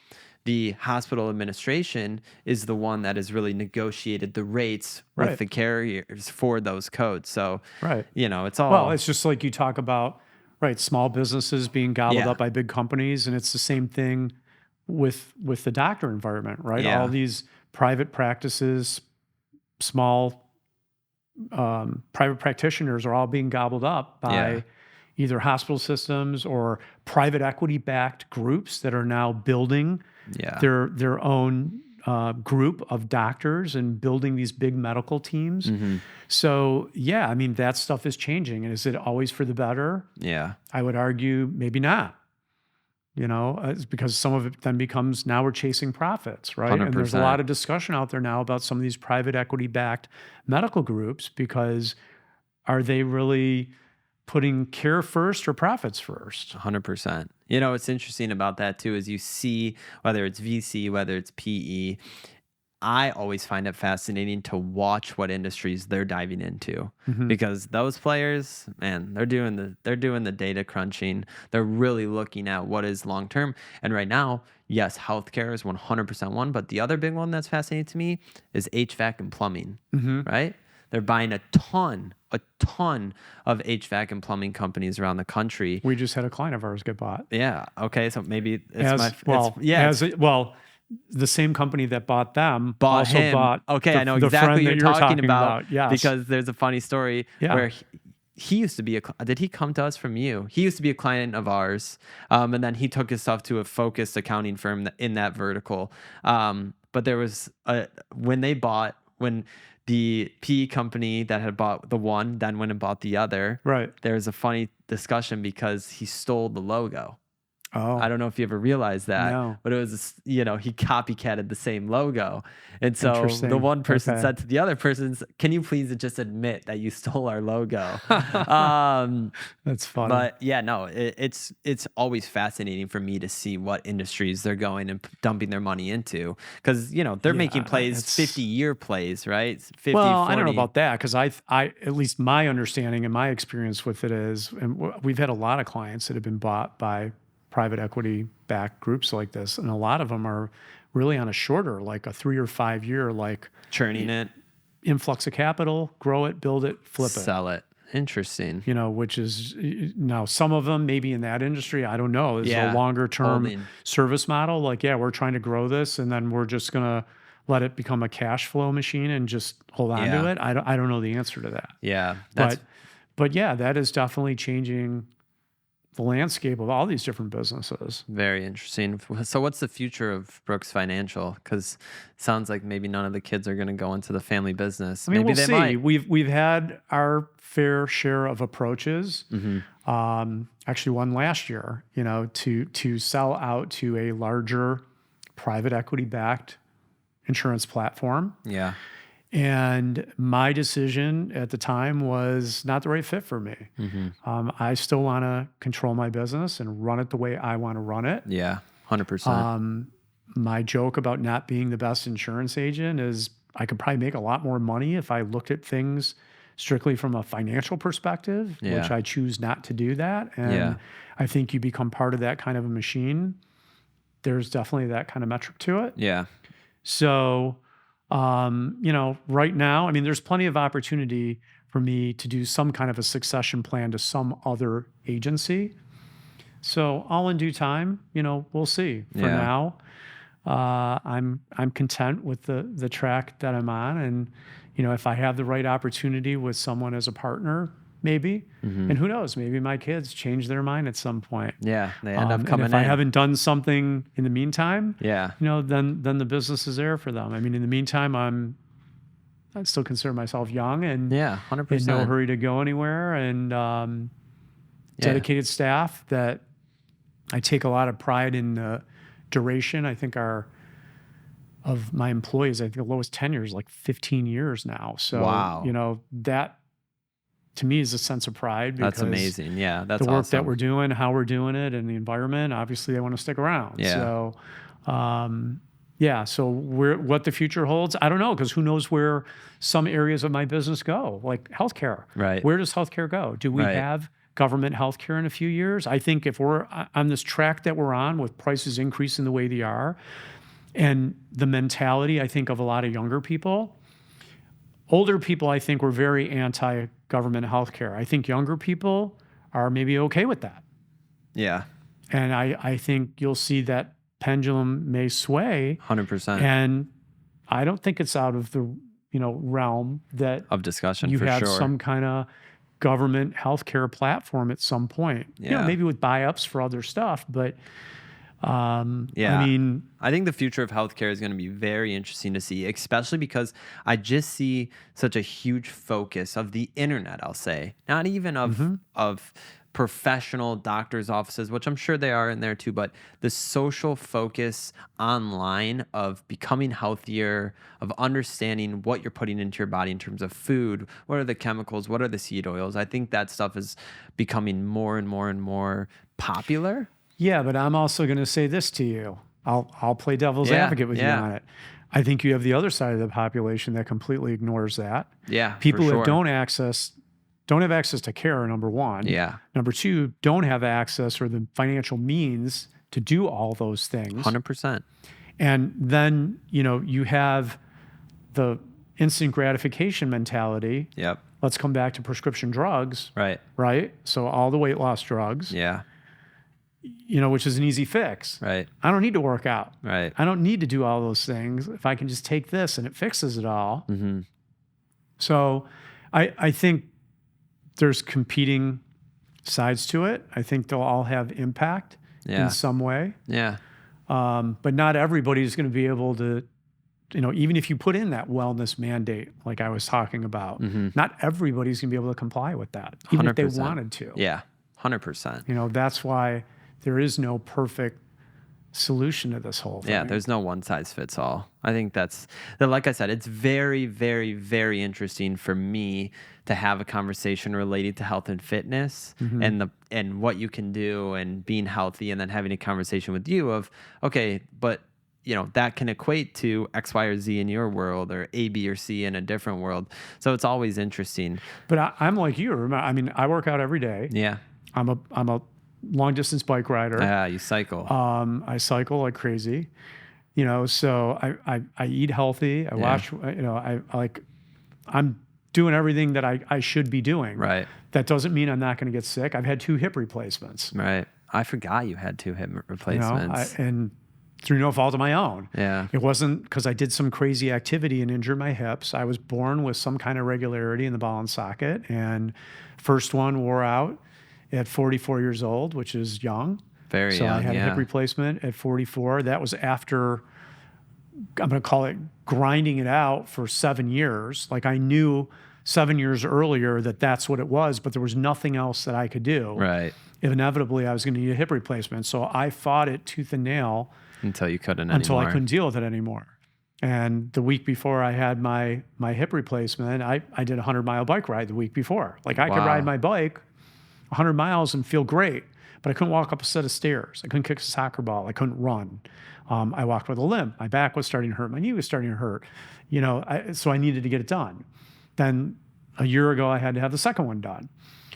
the hospital administration is the one that has really negotiated the rates with the carriers for those codes. So, it's all... Well, it's just like you talk about, Right. Small businesses being gobbled Yeah. up by big companies. And it's the same thing with the doctor environment, right? Yeah. All these private practices, small private practitioners are all being gobbled up by either hospital systems or private equity backed groups that are now building Yeah. their own group of doctors and building these big medical teams. So yeah, I mean, that stuff is changing. And is it always for the better? Yeah. I would argue maybe not. It's because some of it then becomes now we're chasing profits, right? And there's a 100%. lot of discussion out there now about some of these private equity backed medical groups because are they really putting care first or profits first? 100%. What's interesting about that too is you see whether it's VC, whether it's PE, I always find it fascinating to watch what industries they're diving into because those players, man, they're doing the data crunching. They're really looking at what is long term. And right now, yes, healthcare is 100% one, but the other big one that's fascinating to me is HVAC and plumbing, right? They're buying a ton of HVAC and plumbing companies around the country. We just had a client of ours get bought. Yeah. Okay. So maybe The same company that bought them bought also him. bought Okay, I know the exactly friend what that you're talking about. Yes. Because there's a funny story where he used to be did he come to us from you? He used to be a client of ours, and then he took his stuff to a focused accounting firm in that vertical. But there was when the PE company that had bought the one then went and bought the other. Right. There was a funny discussion because he stole the logo. Oh, I don't know if you ever realized that, No. but it was, he copycatted the same logo. And so Interesting. the one person Okay. said to the other person, can you please just admit that you stole our logo? That's funny. But yeah, no, it's always fascinating for me to see what industries they're going and dumping their money into. Because, they're making plays, 50-year plays, right? 50, well, 40. I don't know about that because I at least my understanding and my experience with it is, and we've had a lot of clients that have been bought by private equity backed groups like this. And a lot of them are really on a shorter, like a 3 or 5 year, like churning it, influx of capital, grow it, build it, flip it. Sell it. Interesting. Which is now some of them maybe in that industry, I don't know. It's Yeah, a longer term holding. service model. Like, yeah, we're trying to grow this and then we're just going to let it become a cash flow machine and just hold on to it. I don't know the answer to that. Yeah. But yeah, that is definitely changing the landscape of all these different businesses. Very interesting. So what's the future of Brooks Financial? Because it sounds like maybe none of the kids are going to go into the family business. I mean, maybe we'll see. Might. We've had our fair share of approaches. Actually, one last year, to sell out to a larger private equity backed insurance platform. Yeah. And my decision at the time was not the right fit for me. I still want to control my business and run it the way I want to run it. Yeah, 100%. My joke about not being the best insurance agent is I could probably make a lot more money if I looked at things strictly from a financial perspective, which I choose not to do that. And I think you become part of that kind of a machine. There's definitely that kind of metric to it. Yeah. So, right now, I mean, there's plenty of opportunity for me to do some kind of a succession plan to some other agency. So all in due time, we'll see. For now, I'm content with the track that I'm on. And, if I have the right opportunity with someone as a partner, maybe, and who knows, maybe my kids change their mind at some point. Yeah, they end up coming and if in. I haven't done something in the meantime, then the business is there for them. I mean, in the meantime, I still consider myself young and 100%. in no hurry to go anywhere, and dedicated staff that I take a lot of pride in the duration. I think of my employees, I think the lowest tenure is like 15 years now. So, wow. That to me is a sense of pride. That's amazing. Yeah, that's the work awesome. that we're doing, how we're doing it, and the environment. Obviously, they want to stick around. Yeah. So, So what the future holds, I don't know, because who knows where some areas of my business go, like healthcare. Right. Where does healthcare go? Do we have government healthcare in a few years? I think if we're on this track that we're on with prices increasing the way they are, and the mentality, I think, of a lot of younger people. Older people, I think, were very anti-government healthcare. I think younger people are maybe okay with that. Yeah. And I think you'll see that pendulum may sway. 100%. And I don't think it's out of the realm that Of discussion, you for have sure. some kind of government healthcare platform at some point. Yeah. Maybe with buy-ups for other stuff, but Yeah. I mean, I think the future of healthcare is going to be very interesting to see, especially because I just see such a huge focus of the internet, I'll say. Not even of professional doctors' offices, which I'm sure they are in there too, but the social focus online of becoming healthier, of understanding what you're putting into your body in terms of food, what are the chemicals, what are the seed oils. I think that stuff is becoming more and more and more popular. yeah, but I'm also going to say this to you. I'll play devil's advocate with you on it. I think you have the other side of the population that completely ignores that. Yeah, People for that sure. don't have access to care, number one. Yeah. Number two, don't have access or the financial means to do all those things. 100%. And then, you have the instant gratification mentality. Yep. Let's come back to prescription drugs. Right. Right? So all the weight loss drugs. Yeah. Which is an easy fix. Right. I don't need to work out. Right. I don't need to do all those things. If I can just take this and it fixes it all. Mm-hmm. So I think there's competing sides to it. I think they'll all have impact in some way. Yeah. But not everybody's going to be able to, even if you put in that wellness mandate, like I was talking about, not everybody's going to be able to comply with that, even 100%. if they wanted to. Yeah. 100%. That's why there is no perfect solution to this whole thing. Yeah, there's no one size fits all. I think that's, like I said, it's very, very, very interesting for me to have a conversation related to health and fitness and what you can do and being healthy, and then having a conversation with you of, okay, but that can equate to X, Y, or Z in your world, or A, B, or C in a different world. So it's always interesting. But I'm like you. I mean, I work out every day. Yeah. I'm a long distance bike rider. Yeah, you cycle. I cycle like crazy, so I eat healthy. I watch, I'm doing everything that I should be doing. Right. That doesn't mean I'm not going to get sick. I've had 2 hip replacements. Right. I forgot you had 2 hip replacements. And through no fault of my own. Yeah. It wasn't because I did some crazy activity and injured my hips. I was born with some kind of regularity in the ball and socket, and first one wore out at 44 years old, which is young. Very young. So I had a hip yeah. replacement at 44. That was after, I'm going to call it grinding it out for 7 years. Like I knew 7 years earlier that that's what it was, but there was nothing else that I could do. Right. Inevitably, I was going to need a hip replacement. So I fought it tooth and nail until you couldn't until anymore. I couldn't deal with it anymore. And the week before I had my hip replacement, I did a 100-mile bike ride the week before. Like I could ride my bike 100 miles and feel great, but I couldn't walk up a set of stairs. I couldn't kick a soccer ball. I couldn't run. I walked with a limp. My back was starting to hurt. My knee was starting to hurt. You know, so I needed to get it done. Then a year ago, I had to have the second one done.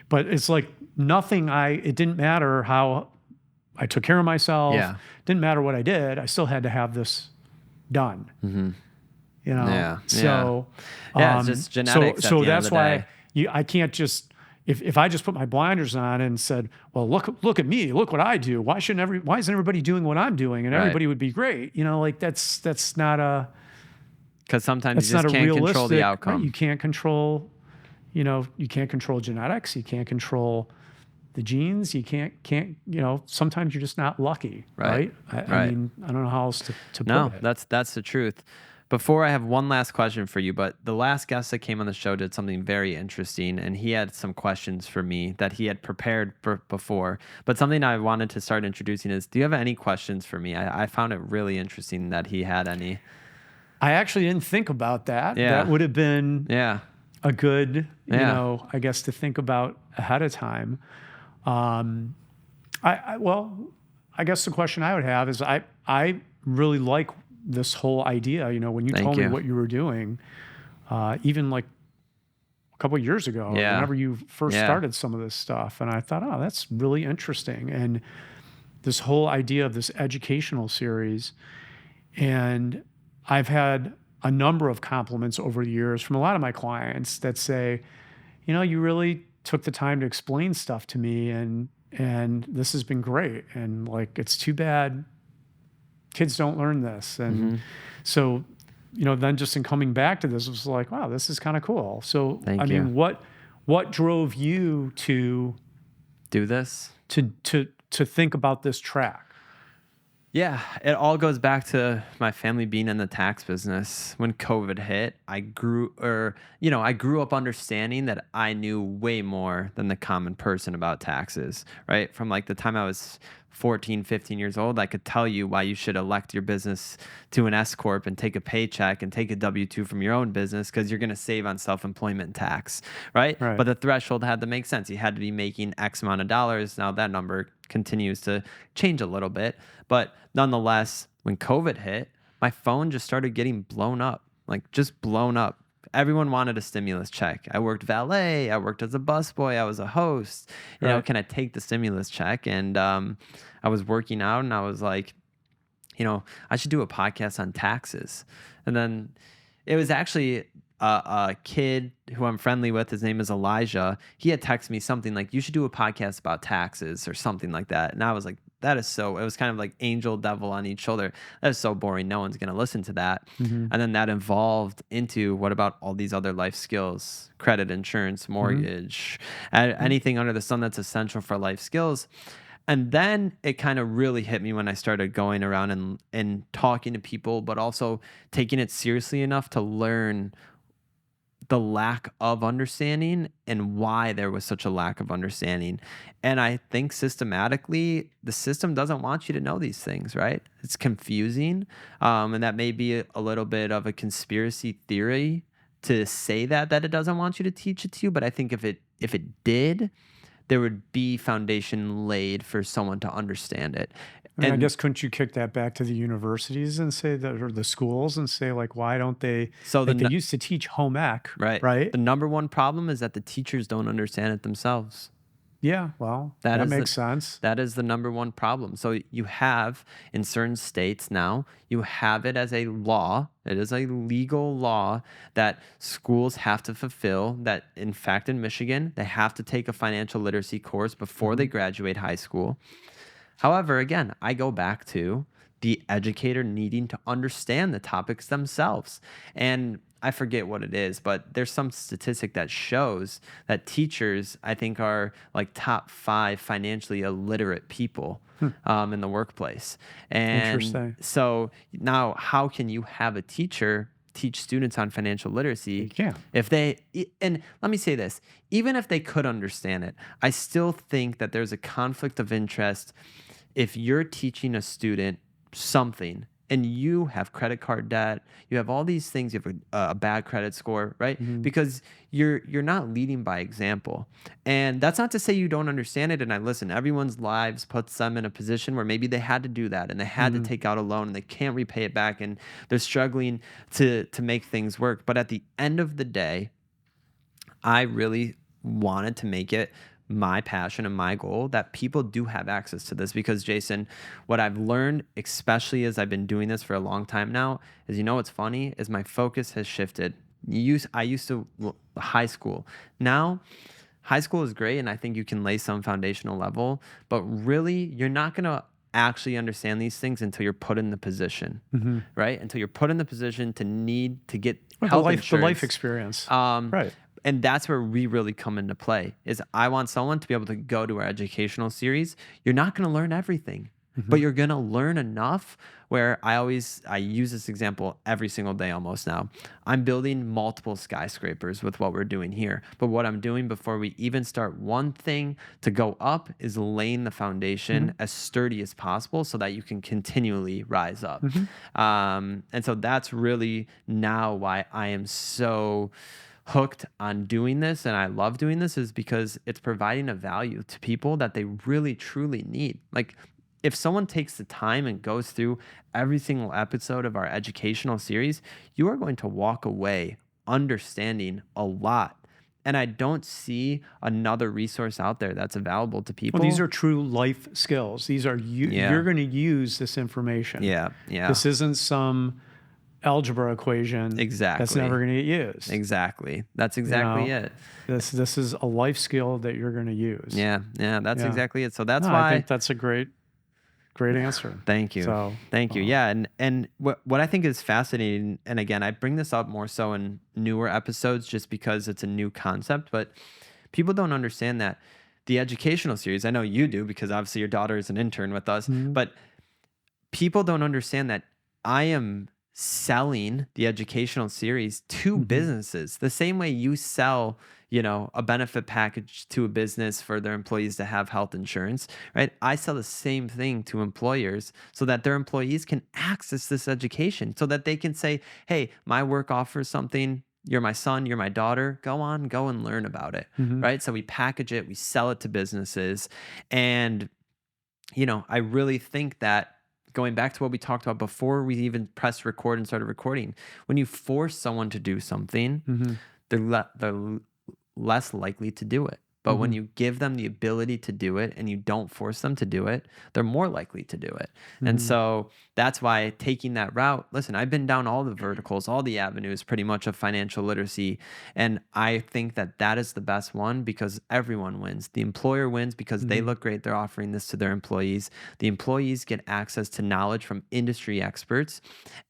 But it's like nothing. It didn't matter how I took care of myself. Yeah. Didn't matter what I did. I still had to have this done. Mm-hmm. You know. Yeah. So yeah, it's just genetics. So at the end that's of the why day. I can't just. If I just put my blinders on and said, "Well, look at me, look what I do. Why isn't everybody doing what I'm doing?" And everybody would be great. You know, like that's not a. Because sometimes you That's just not a can't control the realistic. outcome. Right? You can't control. You know, you can't control genetics. You can't control the genes. You can't. You know, sometimes you're just not lucky. Right. I mean, I don't know how else to put it. No, that's the truth. Before I have one last question for you, but the last guest that came on the show did something very interesting, and he had some questions for me that he had prepared before. But something I wanted to start introducing is, do you have any questions for me? I found it really interesting that he had any. I actually didn't think about that. Yeah. That would have been a good, you Yeah. know, I guess to think about ahead of time. Well, I guess the question I would have is I really like this whole idea. You know, when you told me what you were doing, even like a couple of years ago, whenever you first started some of this stuff, and I thought, oh, that's really interesting. And this whole idea of this educational series, and I've had a number of compliments over the years from a lot of my clients that say, you know, you really took the time to explain stuff to me, and this has been great. And like, it's too bad kids don't learn this. And so, then just in coming back to this, it was like, wow, this is kind of cool. So, Thank I you. mean, what drove you to Do this? to think about this track? Yeah, it all goes back to my family being in the tax business. When COVID hit, I grew up understanding that I knew way more than the common person about taxes, right? From like the time I was 14, 15 years old, I could tell you why you should elect your business to an S corp and take a paycheck and take a W-2 from your own business, because you're going to save on self-employment tax, right? Right. But the threshold had to make sense. You had to be making X amount of dollars. Now that number continues to change a little bit, but nonetheless, when COVID hit, my phone just started getting blown up, like just blown up. Everyone wanted a stimulus check. I worked valet. I worked as a busboy. I was a host. Right. Can I take the stimulus check? And I was working out, and I was like, I should do a podcast on taxes. And then it was actually a kid who I'm friendly with. His name is Elijah. He had texted me something like, you should do a podcast about taxes or something like that. And I was like, it was kind of like angel devil on each shoulder. That is so boring. No one's going to listen to that. And then that evolved into, what about all these other life skills, credit, insurance, mortgage, anything under the sun that's essential for life skills. And then it kind of really hit me when I started going around and talking to people, but also taking it seriously enough to learn the lack of understanding and why there was such a lack of understanding. And I think systematically, the system doesn't want you to know these things, right? It's confusing. And that may be a little bit of a conspiracy theory to say that it doesn't want you to teach it to you. But I think if it did, there would be foundation laid for someone to understand it. And I guess, couldn't you kick that back to the universities and say that, or the schools, and say, like, why don't they? So they used to teach home ec, right? The number one problem is that the teachers don't understand it themselves. Yeah, well, that makes sense. That is the number one problem. So you have, in certain states now, you have it as a law. It is a legal law that schools have to fulfill. That, in fact, in Michigan, they have to take a financial literacy course before they graduate high school. However, again, I go back to the educator needing to understand the topics themselves. And I forget what it is, but there's some statistic that shows that teachers, I think, are like top 5 financially illiterate people in the workplace. And Interesting. so now, how can you have a teacher teach students on financial literacy if they, and let me say this, even if they could understand it, I still think that there's a conflict of interest if you're teaching a student something and you have credit card debt, you have all these things, you have a bad credit score, right? Because you're not leading by example. And that's not to say you don't understand it. And I listen, everyone's lives puts them in a position where maybe they had to do that and they had to take out a loan and they can't repay it back and they're struggling to make things work. But at the end of the day, I really wanted to make it my passion and my goal that people do have access to this, because Jason, what I've learned, especially as I've been doing this for a long time now, is, what's funny is my focus has shifted. I used to high school. Now, high school is great, and I think you can lay some foundational level, but really, you're not going to actually understand these things until you're put in the position, right? Until you're put in the position to need to get health insurance. The life experience, right? And that's where we really come into play. Is I want someone to be able to go to our educational series. You're not going to learn everything, but you're going to learn enough where I use this example every single day almost now. I'm building multiple skyscrapers with what we're doing here. But what I'm doing before we even start one thing to go up is laying the foundation as sturdy as possible so that you can continually rise up. And so that's really now why I am so hooked on doing this, and I love doing this, is because it's providing a value to people that they really truly need. Like, if someone takes the time and goes through every single episode of our educational series, you are going to walk away understanding a lot. And I don't see another resource out there that's available to people. Well, these are true life skills. These are you're going to use this information. Yeah. This isn't some algebra equation that's Exactly. never going to get used. Exactly. That's exactly it. This is a life skill that you're going to use. Yeah. Yeah. That's exactly it. So that's No, why I think that's a great answer. Thank you. So, Thank you. Yeah. And what I think is fascinating, and again, I bring this up more so in newer episodes just because it's a new concept, but people don't understand that the educational series, I know you do because obviously your daughter is an intern with us, but people don't understand that I am selling the educational series to businesses the same way you sell, a benefit package to a business for their employees to have health insurance, right? I sell the same thing to employers so that their employees can access this education so that they can say, hey, my work offers something. You're my son, you're my daughter. Go and learn about it, right? So we package it, we sell it to businesses. And, I really think that going back to what we talked about before we even pressed record and started recording, when you force someone to do something, they're less likely to do it. But when you give them the ability to do it and you don't force them to do it, they're more likely to do it. And so that's why taking that route, listen, I've been down all the verticals, all the avenues pretty much of financial literacy. And I think that that is the best one because everyone wins. The employer wins because they look great. They're offering this to their employees. The employees get access to knowledge from industry experts.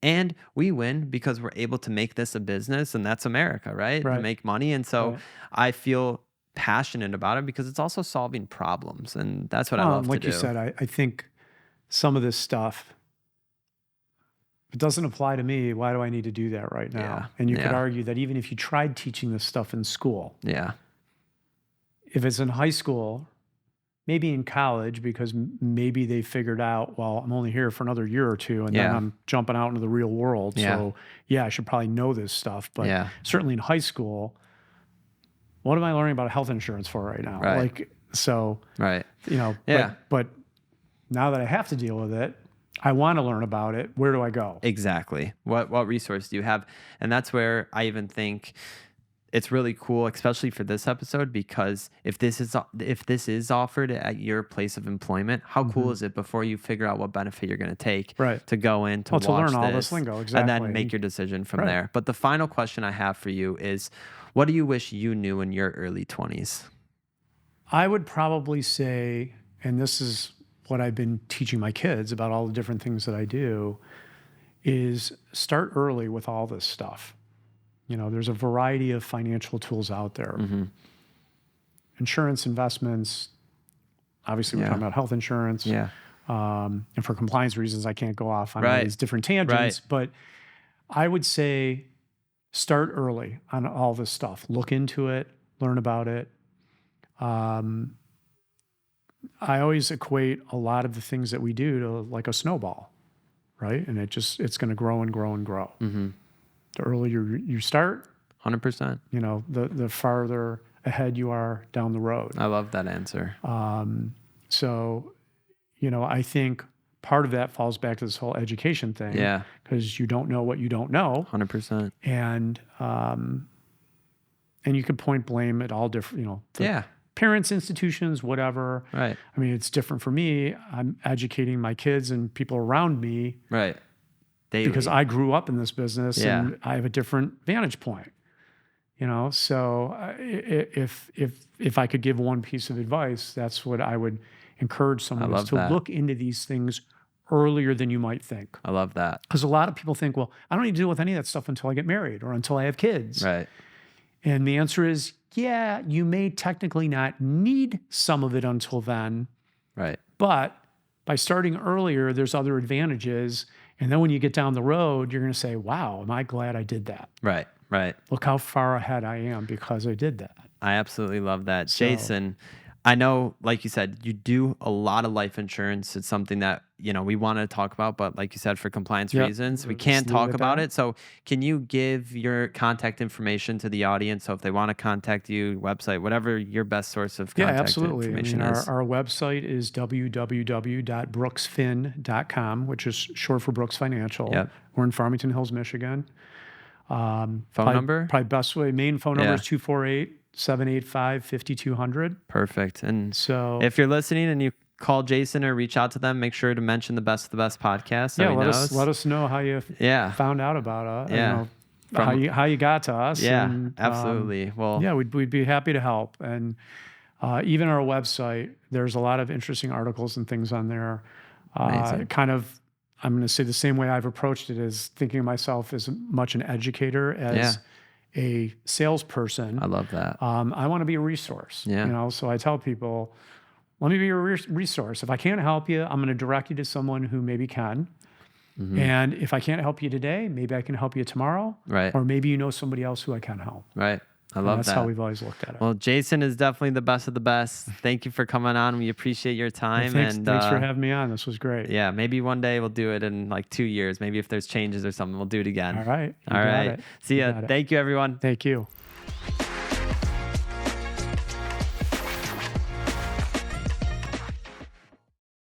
And we win because we're able to make this a business. And that's America, right? To make money. And so I feel passionate about it because it's also solving problems, and that's what I love to do. Like you said, I think some of this stuff, if it doesn't apply to me, why do I need to do that right now? And you could argue that even if you tried teaching this stuff in school, if it's in high school, maybe in college, because maybe they figured out, well, I'm only here for another year or two, and then I'm jumping out into the real world. So I should probably know this stuff. But certainly in high school, what am I learning about health insurance for right now? But now that I have to deal with it, I want to learn about it. Where do I go? Exactly. What resource do you have? And that's where I even think it's really cool, especially for this episode, because if this is offered at your place of employment, how cool is it before you figure out what benefit you're going to take to go in to watch to learn all this this lingo, and then make your decision from there. But the final question I have for you is, what do you wish you knew in your early 20s? I would probably say, and this is what I've been teaching my kids about all the different things that I do, is start early with all this stuff. There's a variety of financial tools out there. Insurance, investments, obviously we're talking about health insurance. And for compliance reasons, I can't go off on all these different tangents. But I would say start early on all this stuff. Look into it, learn about it. I always equate a lot of the things that we do to like a snowball, right? And it's going to grow and grow and grow. The earlier you start, 100%. The farther ahead you are down the road. I love that answer. So, I think part of that falls back to this whole education thing. Because you don't know what you don't know. 100%. And you can point blame at all different, parents, institutions, whatever. Right. I mean, it's different for me. I'm educating my kids and people around me. Right. Daily. Because I grew up in this business and I have a different vantage point. So if I could give one piece of advice, that's what I would encourage someone is to look into these things earlier than you might think. I love that. Because a lot of people think, well, I don't need to deal with any of that stuff until I get married or until I have kids. Right. And the answer is, yeah, you may technically not need some of it until then. Right. But by starting earlier, there's other advantages. And then when you get down the road, you're going to say, wow, am I glad I did that? Right. Right. Look how far ahead I am because I did that. I absolutely love that. So, Jason, I know, like you said, you do a lot of life insurance. It's something that, we want to talk about, but like you said, for compliance reasons, we can't talk about it. So can you give your contact information to the audience? So if they want to contact you, website, whatever your best source of contact information is. Our website is www.brooksfin.com, which is short for Brooks Financial. Yep. We're in Farmington Hills, Michigan. Phone number? Probably best way. Main phone number is 248-785-5200. Perfect. And so if you're listening and you call Jason or reach out to them, make sure to mention the Best of the Best podcast. So Yeah, he knows. let us know how you found out about us. Yeah. How you got to us. Yeah, and, absolutely. Well, yeah, we'd be happy to help. And even our website, there's a lot of interesting articles and things on there. Kind of, I'm going to say the same way I've approached it is thinking of myself as much an educator as a salesperson. I love that. I want to be a resource. Yeah. So I tell people, let me be your resource. If I can't help you, I'm going to direct you to someone who maybe can. And if I can't help you today, maybe I can help you tomorrow. Right. Or maybe you know somebody else who I can help. Right. I love that. That's how we've always looked at it. Well, Jason is definitely the best of the best. Thank you for coming on. We appreciate your time. Thanks for having me on. This was great. Yeah, maybe one day we'll do it in like 2 years. Maybe if there's changes or something, we'll do it again. All right. All right. See ya. Thank you, everyone. Thank you.